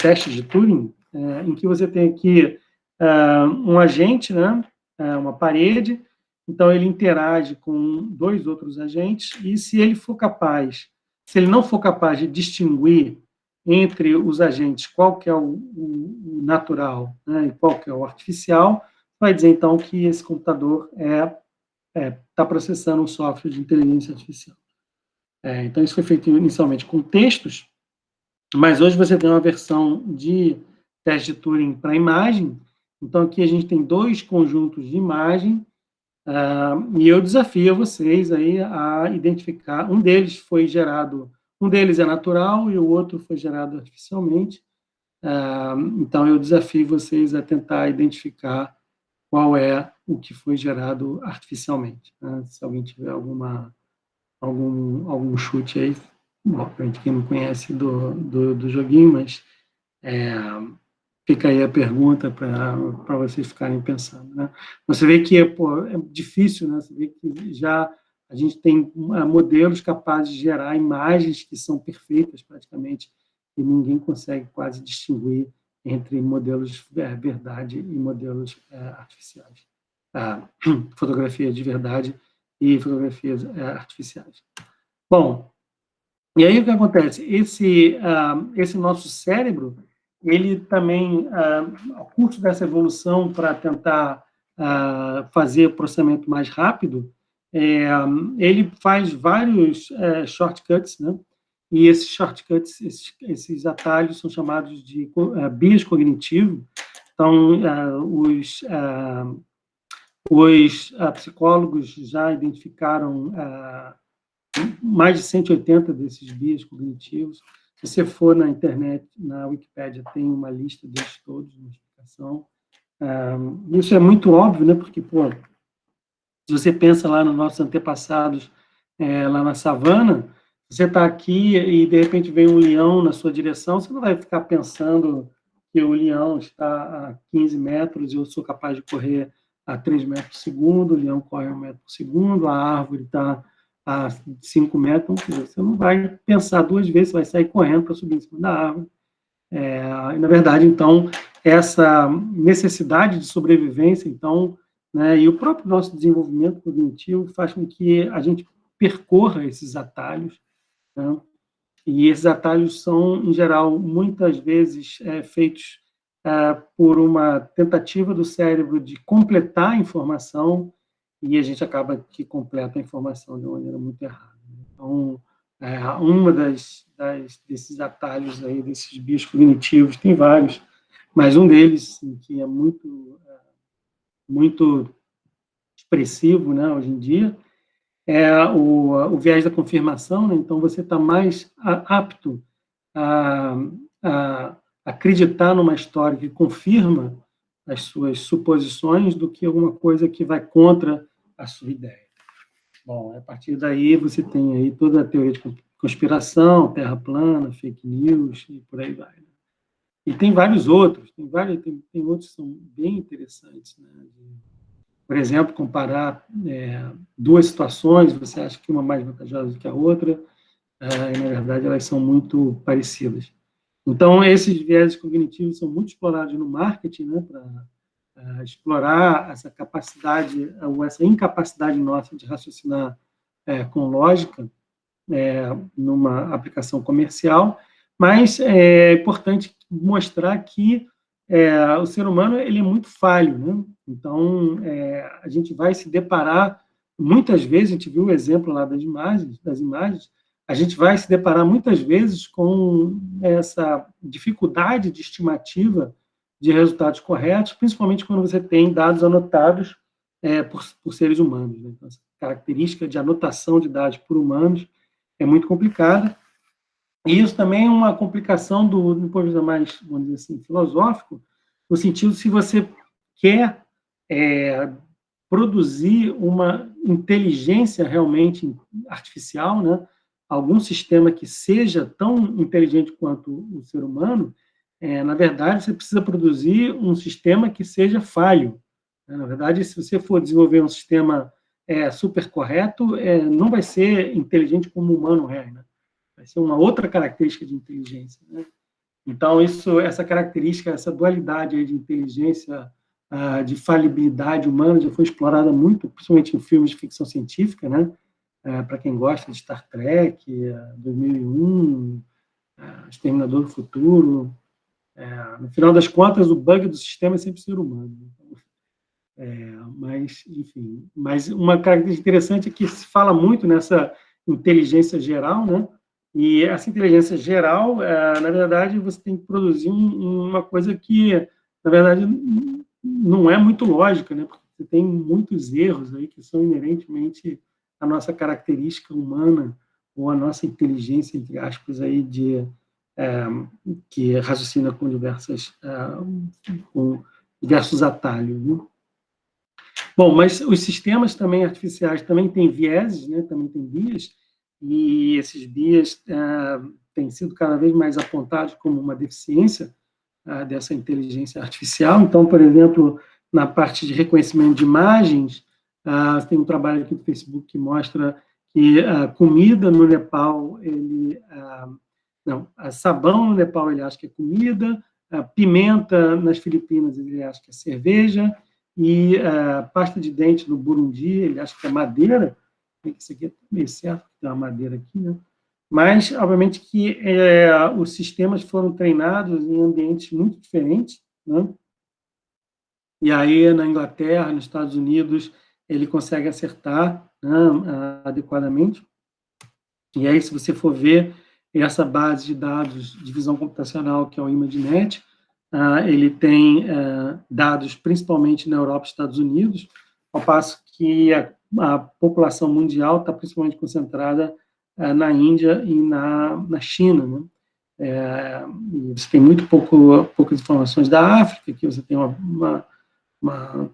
Teste de Turing, em que você tem aqui um agente, né? Uma parede. Então, ele interage com 2 outros agentes, e se ele não for capaz de distinguir entre os agentes qual que é o natural, né, e qual que é o artificial, vai dizer, então, que esse computador está processando um software de inteligência artificial. Então, isso foi feito inicialmente com textos, Mas hoje você tem uma versão de teste de Turing para imagem. Então, aqui a gente tem 2 conjuntos de imagem, e eu desafio vocês aí a identificar. Um deles é natural e o outro foi gerado artificialmente. Então, eu desafio vocês a tentar identificar qual é o que foi gerado artificialmente. Né? Se alguém tiver algum chute aí, bom, quem não conhece do joguinho, mas fica aí a pergunta para vocês ficarem pensando. Né? Você vê que é difícil, né? Você vê que já a gente tem modelos capazes de gerar imagens que são perfeitas, praticamente, e ninguém consegue quase distinguir entre modelos verdade e modelos artificiais. Fotografia de verdade e fotografias artificiais. Bom, e aí o que acontece? Esse nosso cérebro, ele também, ao curso dessa evolução para tentar fazer processamento mais rápido, ele faz vários shortcuts, né? E esses shortcuts, esses atalhos são chamados de bias cognitivos. Então, os psicólogos já identificaram mais de 180 desses bias cognitivos. Se você for na internet, na Wikipédia, tem uma lista deles todos, uma explicação. Isso é muito óbvio, né? Porque, se você pensa lá nos nossos antepassados, lá na savana, você está aqui e, de repente, vem um leão na sua direção, você não vai ficar pensando que o leão está a 15 metros e eu sou capaz de correr a 3 metros por segundo, o leão corre a 1 metro por segundo, a árvore está a 5 metros, você não vai pensar 2 vezes, você vai sair correndo para subir em cima da árvore. E, na verdade, então, essa necessidade de sobrevivência, então, né, e o próprio nosso desenvolvimento cognitivo faz com que a gente percorra esses atalhos, né? E esses atalhos são, em geral, muitas vezes feitos por uma tentativa do cérebro de completar a informação, e a gente acaba que completa a informação de uma maneira muito errada. Então, uma desses atalhos aí, desses bios cognitivos, tem vários, mas um deles, assim, que é muito expressivo, né, hoje em dia, é o viés da confirmação. Né? Então, você está mais apto a acreditar numa história que confirma as suas suposições do que alguma coisa que vai contra a sua ideia. Bom, a partir daí você tem aí toda a teoria de conspiração, terra plana, fake news e por aí vai. Né? E tem vários outros, tem outros que são bem interessantes, né? Por exemplo, comparar 2 situações, você acha que uma é mais vantajosa do que a outra, e, na verdade, elas são muito parecidas. Então, esses viés cognitivos são muito explorados no marketing, né, para explorar essa capacidade, ou essa incapacidade nossa de raciocinar com lógica numa aplicação comercial, mas é importante mostrar que o ser humano ele é muito falho, né? Então, a gente vai se deparar, muitas vezes, a gente viu o exemplo lá das imagens, a gente vai se deparar muitas vezes com essa dificuldade de estimativa de resultados corretos, principalmente quando você tem dados anotados por seres humanos. Né? Então, essa característica de anotação de dados por humanos é muito complicada. E isso também é uma complicação do ponto de vista mais, vamos dizer assim, filosófico, no sentido se você quer produzir uma inteligência realmente artificial, né? Algum sistema que seja tão inteligente quanto o ser humano, na verdade, você precisa produzir um sistema que seja falho. Na verdade, se você for desenvolver um sistema super correto, não vai ser inteligente como o humano é, né? Vai ser uma outra característica de inteligência, né? Então, essa característica, essa dualidade aí de inteligência, de falibilidade humana, já foi explorada muito, principalmente em filmes de ficção científica, né? Para quem gosta de Star Trek, 2001, Exterminador do Futuro. No final das contas, o bug do sistema é sempre o ser humano. Mas, enfim, mas uma característica interessante é que se fala muito nessa inteligência geral, né? E essa inteligência geral, na verdade, você tem que produzir uma coisa que, na verdade, não é muito lógica, né? Porque você tem muitos erros aí que são inerentemente a nossa característica humana ou a nossa inteligência, entre aspas, aí que raciocina com diversos atalhos, né? Bom, mas os sistemas também artificiais também têm vieses, né? Também têm bias, e esses bias têm sido cada vez mais apontados como uma deficiência dessa inteligência artificial. Então, por exemplo, na parte de reconhecimento de imagens, tem um trabalho aqui do Facebook que mostra que a comida no Nepal, sabão no Nepal ele acha que é comida, pimenta nas Filipinas ele acha que é cerveja, e pasta de dente no Burundi ele acha que é madeira. Isso aqui é meio certo, tem uma madeira aqui, né? Mas, obviamente, que os sistemas foram treinados em ambientes muito diferentes, né? E aí, na Inglaterra, nos Estados Unidos, ele consegue acertar, né, adequadamente. E aí, se você for ver essa base de dados de visão computacional, que é o ImageNet, ele tem dados principalmente na Europa e Estados Unidos, ao passo que a população mundial está principalmente concentrada na Índia e na China, né? Você tem muito poucas informações da África, que você tem uma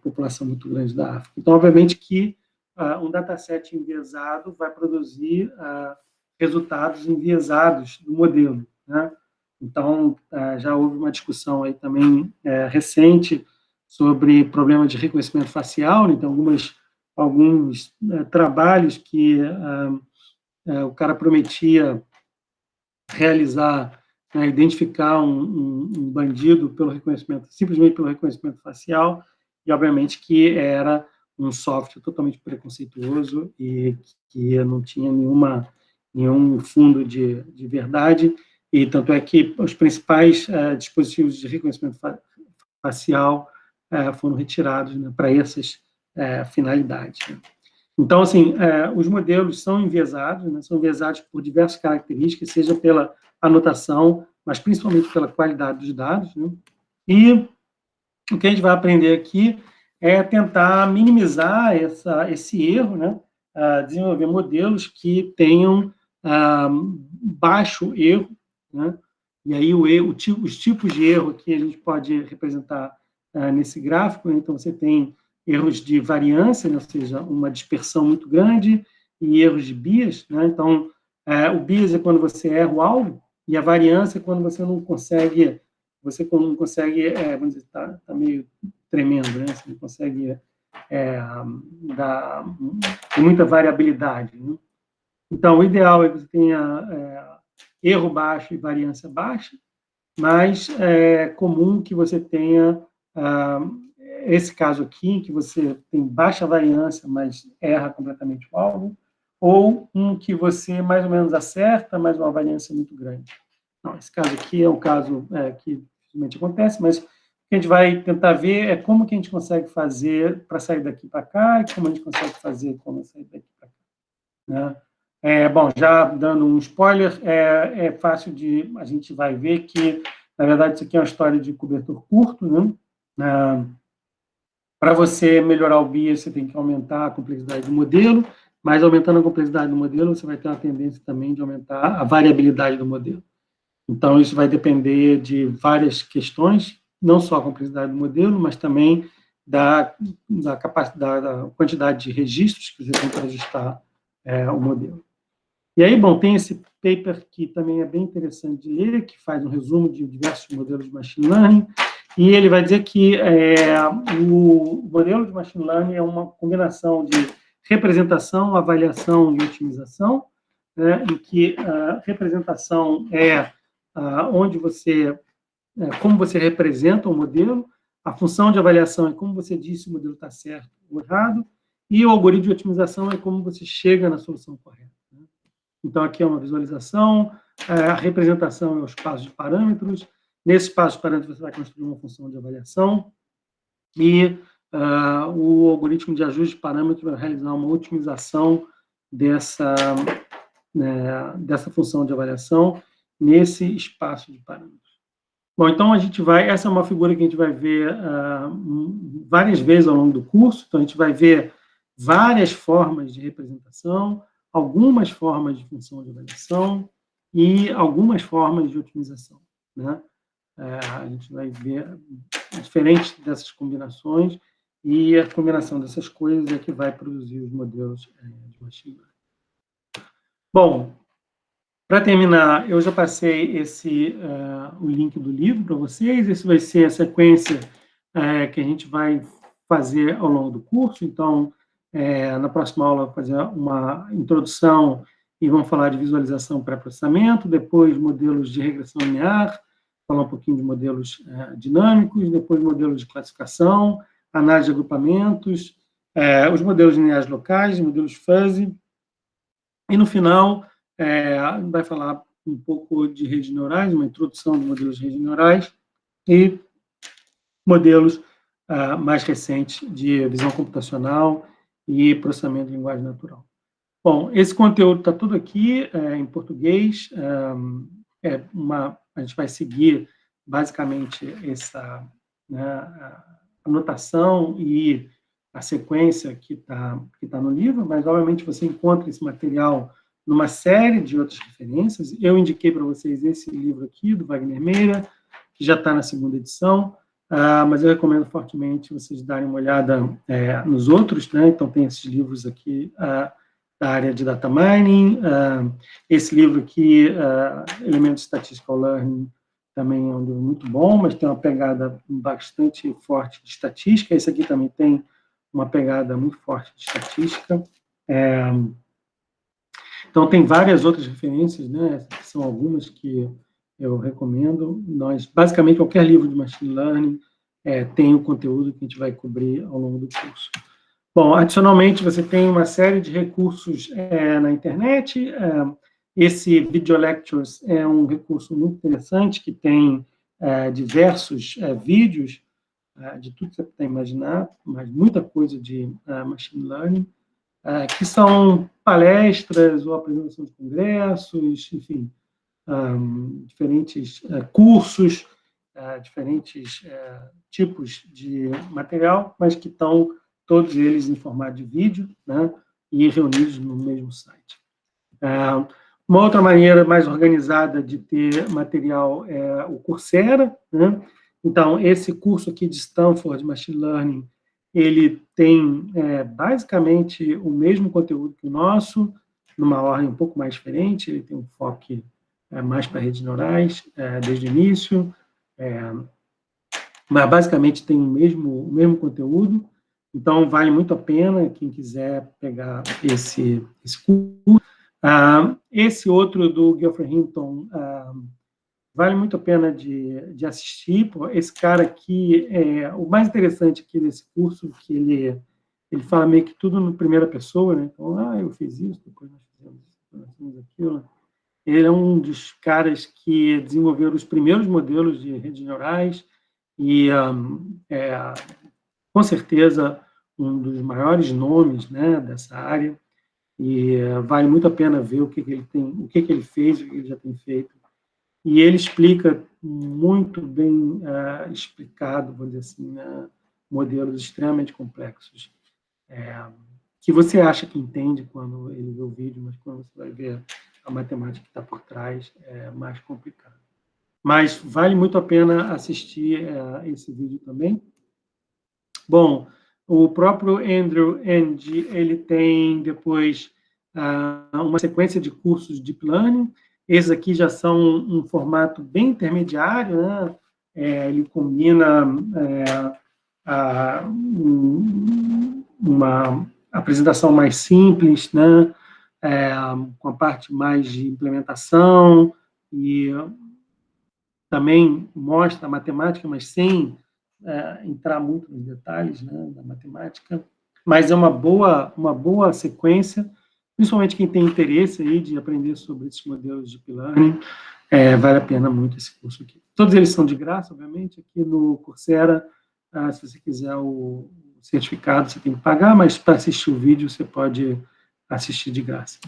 população muito grande da África. Então, obviamente que um dataset enviesado vai produzir resultados enviesados do modelo, né? Então, já houve uma discussão aí também recente sobre problema de reconhecimento facial, né? Então, alguns trabalhos que o cara prometia realizar, né, identificar um bandido simplesmente pelo reconhecimento facial, e obviamente que era um software totalmente preconceituoso e que não tinha nenhum fundo de verdade, e tanto é que os principais dispositivos de reconhecimento facial foram retirados, né, para essas finalidades, né? Então, assim, os modelos são enviesados, né, são enviesados por diversas características, seja pela anotação, mas principalmente pela qualidade dos dados, né? E o que a gente vai aprender aqui é tentar minimizar esse erro, né? Desenvolver modelos que tenham baixo erro, né? E aí os tipos de erro que a gente pode representar nesse gráfico, né? Então, você tem erros de variância, né? Ou seja, uma dispersão muito grande, e erros de bias, né? Então, o bias é quando você erra o alvo, e a variância é quando você não consegue, vamos dizer, está meio tremendo, né? Você não consegue tem muita variabilidade, né? Então, o ideal é que você tenha erro baixo e variância baixa, mas é comum que você tenha esse caso aqui, em que você tem baixa variância, mas erra completamente o alvo, ou um que você mais ou menos acerta, mas uma variância muito grande. Não, esse caso aqui é um caso que dificilmente acontece, mas o que a gente vai tentar ver é como que a gente consegue fazer para sair daqui para cá, e como a gente consegue fazer para sair daqui para cá, né? Bom, já dando um spoiler, é fácil a gente vai ver que, na verdade, isso aqui é uma história de cobertor curto, né? Para você melhorar o bias, você tem que aumentar a complexidade do modelo, mas aumentando a complexidade do modelo, você vai ter uma tendência também de aumentar a variabilidade do modelo. Então, isso vai depender de várias questões, não só a complexidade do modelo, mas também da capacidade, da quantidade de registros que você tem para ajustar o modelo. E aí, bom, tem esse paper que também é bem interessante de ler, que faz um resumo de diversos modelos de machine learning, e ele vai dizer que o modelo de machine learning é uma combinação de representação, avaliação e otimização, né, em que a representação como você representa o modelo, a função de avaliação é como você diz se o modelo está certo ou errado, e o algoritmo de otimização é como você chega na solução correta, né? Então, aqui é uma visualização, a representação é os espaços de parâmetros, nesse espaço de parâmetros você vai construir uma função de avaliação, e o algoritmo de ajuste de parâmetros vai realizar uma otimização né, dessa função de avaliação nesse espaço de parâmetros. Bom, então a gente vai, essa é uma figura que a gente vai ver várias vezes ao longo do curso, então a gente vai ver várias formas de representação, algumas formas de função de avaliação e algumas formas de otimização, né? A gente vai ver diferentes dessas combinações e a combinação dessas coisas é que vai produzir os modelos de machine learning. Bom, para terminar, eu já passei o link do livro para vocês. Esse vai ser a sequência que a gente vai fazer ao longo do curso. Então, na próxima aula, vou fazer uma introdução e vamos falar de visualização pré-processamento, depois modelos de regressão linear, falar um pouquinho de modelos dinâmicos, depois modelos de classificação, análise de agrupamentos, os modelos lineares locais, modelos fuzzy, e no final vai falar um pouco de redes neurais, uma introdução de modelos de redes neurais e modelos mais recentes de visão computacional e processamento de linguagem natural. Bom, esse conteúdo está tudo aqui em português. A gente vai seguir basicamente essa anotação e a sequência que tá no livro, mas obviamente você encontra esse material numa série de outras referências. Eu indiquei para vocês esse livro aqui, do Wagner Meira, que já está na 2ª edição, mas eu recomendo fortemente vocês darem uma olhada nos outros, né? Então, tem esses livros aqui da área de data mining, esse livro aqui, Elementos Statistical Learning, também é um livro muito bom, mas tem uma pegada bastante forte de estatística. Esse aqui também tem uma pegada muito forte de estatística. Então, tem várias outras referências, né? Essas são algumas que eu recomendo. Basicamente, qualquer livro de Machine Learning tem o conteúdo que a gente vai cobrir ao longo do curso. Bom, adicionalmente, você tem uma série de recursos na internet. Esse Video Lectures é um recurso muito interessante, que tem diversos vídeos de tudo que você puder imaginar, mas muita coisa de Machine Learning, que são palestras ou apresentação de congressos, enfim, diferentes cursos, diferentes tipos de material, mas que estão todos eles em formato de vídeo, né, e reunidos no mesmo site. Uma outra maneira mais organizada de ter material é o Coursera, né? Então, esse curso aqui de Stanford Machine Learning, ele tem basicamente o mesmo conteúdo que o nosso, numa ordem um pouco mais diferente. Ele tem um foco mais para redes neurais desde o início, mas basicamente tem o mesmo conteúdo. Então, vale muito a pena quem quiser pegar esse curso. Esse outro do Geoffrey Hinton vale muito a pena de assistir. Esse cara aqui, o mais interessante aqui desse curso, que ele fala meio que tudo na primeira pessoa, né? Então, eu fiz isso, depois nós fizemos isso, depois nós fizemos aquilo. Ele é um dos caras que desenvolveram os primeiros modelos de redes neurais e, com certeza, um dos maiores nomes, né, dessa área, e vale muito a pena ver o que ele tem, o que ele fez, o que ele já tem feito. E ele explica muito bem explicado, vou dizer assim, modelos extremamente complexos, que você acha que entende quando ele vê o vídeo, mas quando você vai ver a matemática que está por trás, é mais complicado. Mas vale muito a pena assistir esse vídeo também. Bom, o próprio Andrew Ng, ele tem depois uma sequência de cursos de Deep Learning. Esses aqui já são um formato bem intermediário, né? Ele combina uma apresentação mais simples, né? Com a parte mais de implementação, e também mostra a matemática, mas sem entrar muito nos detalhes, né, da matemática. Mas é uma boa sequência, principalmente quem tem interesse aí de aprender sobre esses modelos de Deep Learning, vale a pena muito esse curso aqui. Todos eles são de graça, obviamente. Aqui no Coursera, se você quiser o certificado, você tem que pagar, mas para assistir o vídeo, você pode assistir de graça.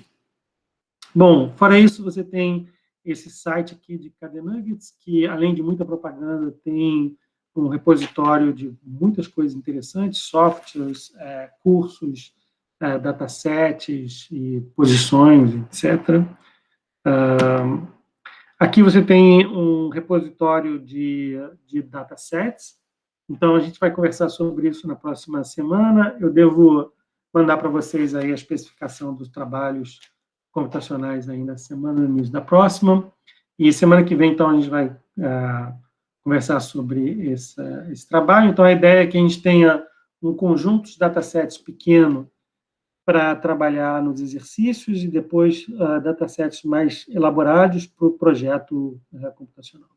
Bom, fora isso, você tem esse site aqui de KD Nuggets, que, além de muita propaganda, tem um repositório de muitas coisas interessantes, softwares, cursos, datasets e posições, etc. Aqui você tem um repositório de datasets, então a gente vai conversar sobre isso na próxima semana. Eu devo mandar para vocês aí a especificação dos trabalhos computacionais aí na semana, no início da próxima. E semana que vem, então, a gente vai conversar sobre esse trabalho. Então, a ideia é que a gente tenha um conjunto de datasets pequeno para trabalhar nos exercícios e depois datasets mais elaborados para o projeto computacional.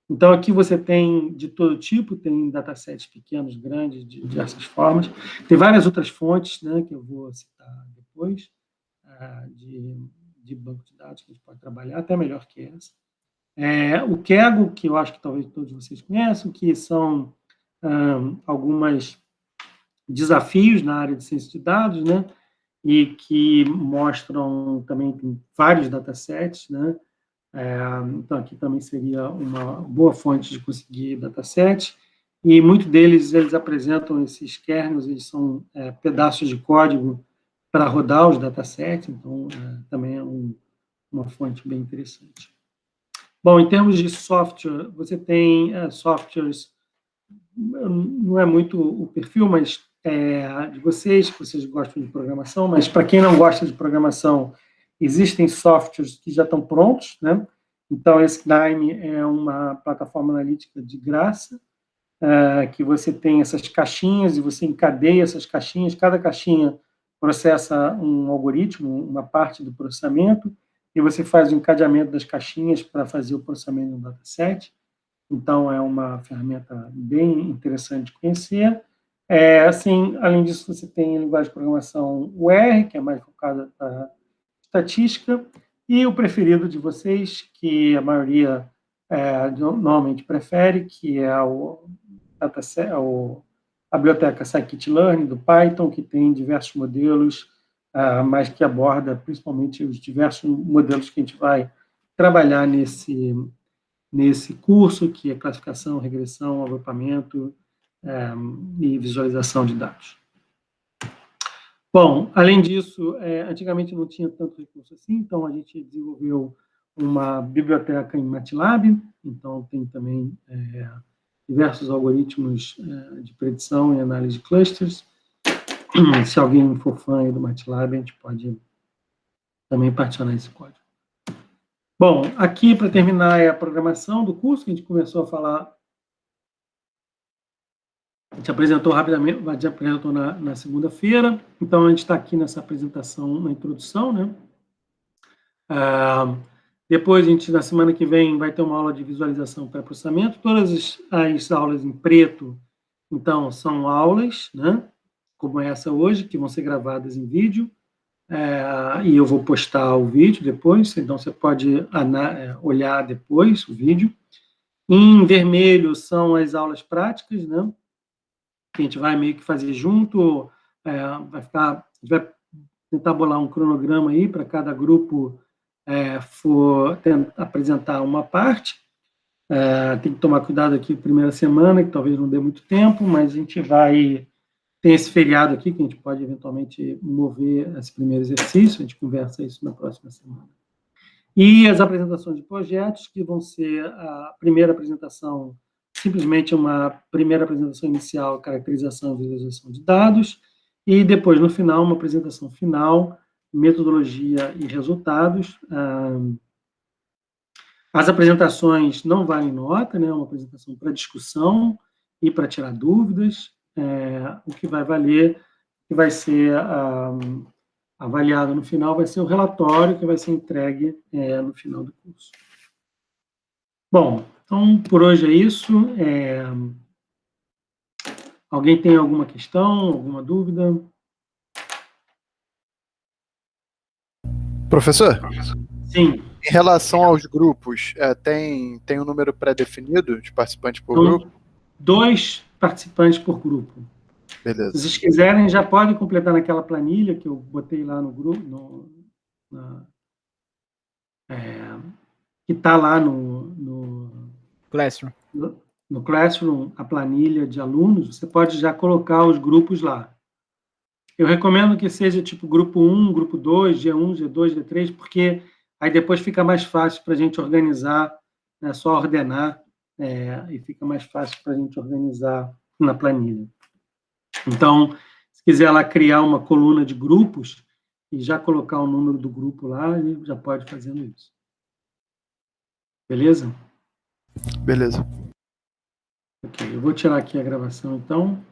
Então, aqui você tem de todo tipo, tem datasets pequenos, grandes, de diversas formas. Tem várias outras fontes, né, que eu vou citar depois, de banco de dados que a gente pode trabalhar, até melhor que essa. O Kaggle, que eu acho que talvez todos vocês conheçam, que são alguns desafios na área de ciência de dados, né, e que mostram também vários datasets, né. Então, aqui também seria uma boa fonte de conseguir datasets, e muitos deles, eles apresentam esses kernels, eles são pedaços de código para rodar os datasets, então, também é uma fonte bem interessante. Bom, em termos de software, você tem softwares, não é muito o perfil, mas de vocês, que vocês gostam de programação, mas para quem não gosta de programação, existem softwares que já estão prontos, né? Então, esse Knime é uma plataforma analítica de graça, que você tem essas caixinhas e você encadeia essas caixinhas, cada caixinha processa um algoritmo, uma parte do processamento, e você faz o encadeamento das caixinhas para fazer o processamento do dataset. Então, é uma ferramenta bem interessante de conhecer. Assim, além disso, você tem a linguagem de programação o R, que é mais focada para estatística, e o preferido de vocês, que a maioria normalmente prefere, que é a biblioteca Scikit-Learn, do Python, que tem diversos modelos, mas que aborda principalmente os diversos modelos que a gente vai trabalhar nesse curso, que é classificação, regressão, agrupamento e visualização de dados. Bom, além disso, antigamente não tinha tanto recurso assim, então a gente desenvolveu uma biblioteca em MATLAB, então tem também diversos algoritmos de predição e análise de clusters. Se alguém for fã do MATLAB, a gente pode também particionar esse código. Bom, aqui, para terminar, é a programação do curso, que a gente começou a falar. A gente apresentou rapidamente, a gente apresentou na segunda-feira, então a gente está aqui nessa apresentação, na introdução, né? Depois, a gente, na semana que vem, vai ter uma aula de visualização para processamento. Todas as aulas em preto, então, são aulas, né? Como essa hoje, que vão ser gravadas em vídeo. E eu vou postar o vídeo depois, então você pode olhar depois o vídeo. Em vermelho são as aulas práticas, né? Que a gente vai meio que fazer junto, a gente vai tentar bolar um cronograma aí para cada grupo for apresentar uma parte. Tem que tomar cuidado aqui na primeira semana, que talvez não dê muito tempo, mas a gente vai... Tem esse feriado aqui, que a gente pode eventualmente mover esse primeiro exercício, a gente conversa isso na próxima semana. E as apresentações de projetos, que vão ser a primeira apresentação, simplesmente uma primeira apresentação inicial, caracterização e visualização de dados, e depois, no final, uma apresentação final, metodologia e resultados. As apresentações não valem nota, né? É uma apresentação para discussão e para tirar dúvidas. O que vai valer, que vai ser avaliado no final, vai ser o relatório que vai ser entregue no final do curso. Bom, então, por hoje é isso. Alguém tem alguma questão, alguma dúvida? Professor? Sim. Em relação aos grupos, tem um número pré-definido de participantes por grupo? 2 participantes por grupo. Beleza. Se vocês quiserem, já podem completar naquela planilha que eu botei lá no grupo, que está lá no Classroom. no Classroom, a planilha de alunos, você pode já colocar os grupos lá. Eu recomendo que seja tipo grupo 1, grupo 2, G1, G2, G3, porque aí depois fica mais fácil para a gente organizar, é só ordenar, e fica mais fácil para a gente organizar na planilha. Então, se quiser lá criar uma coluna de grupos e já colocar o número do grupo lá, ele já pode fazendo isso. Beleza? Beleza. Ok, eu vou tirar aqui a gravação, então.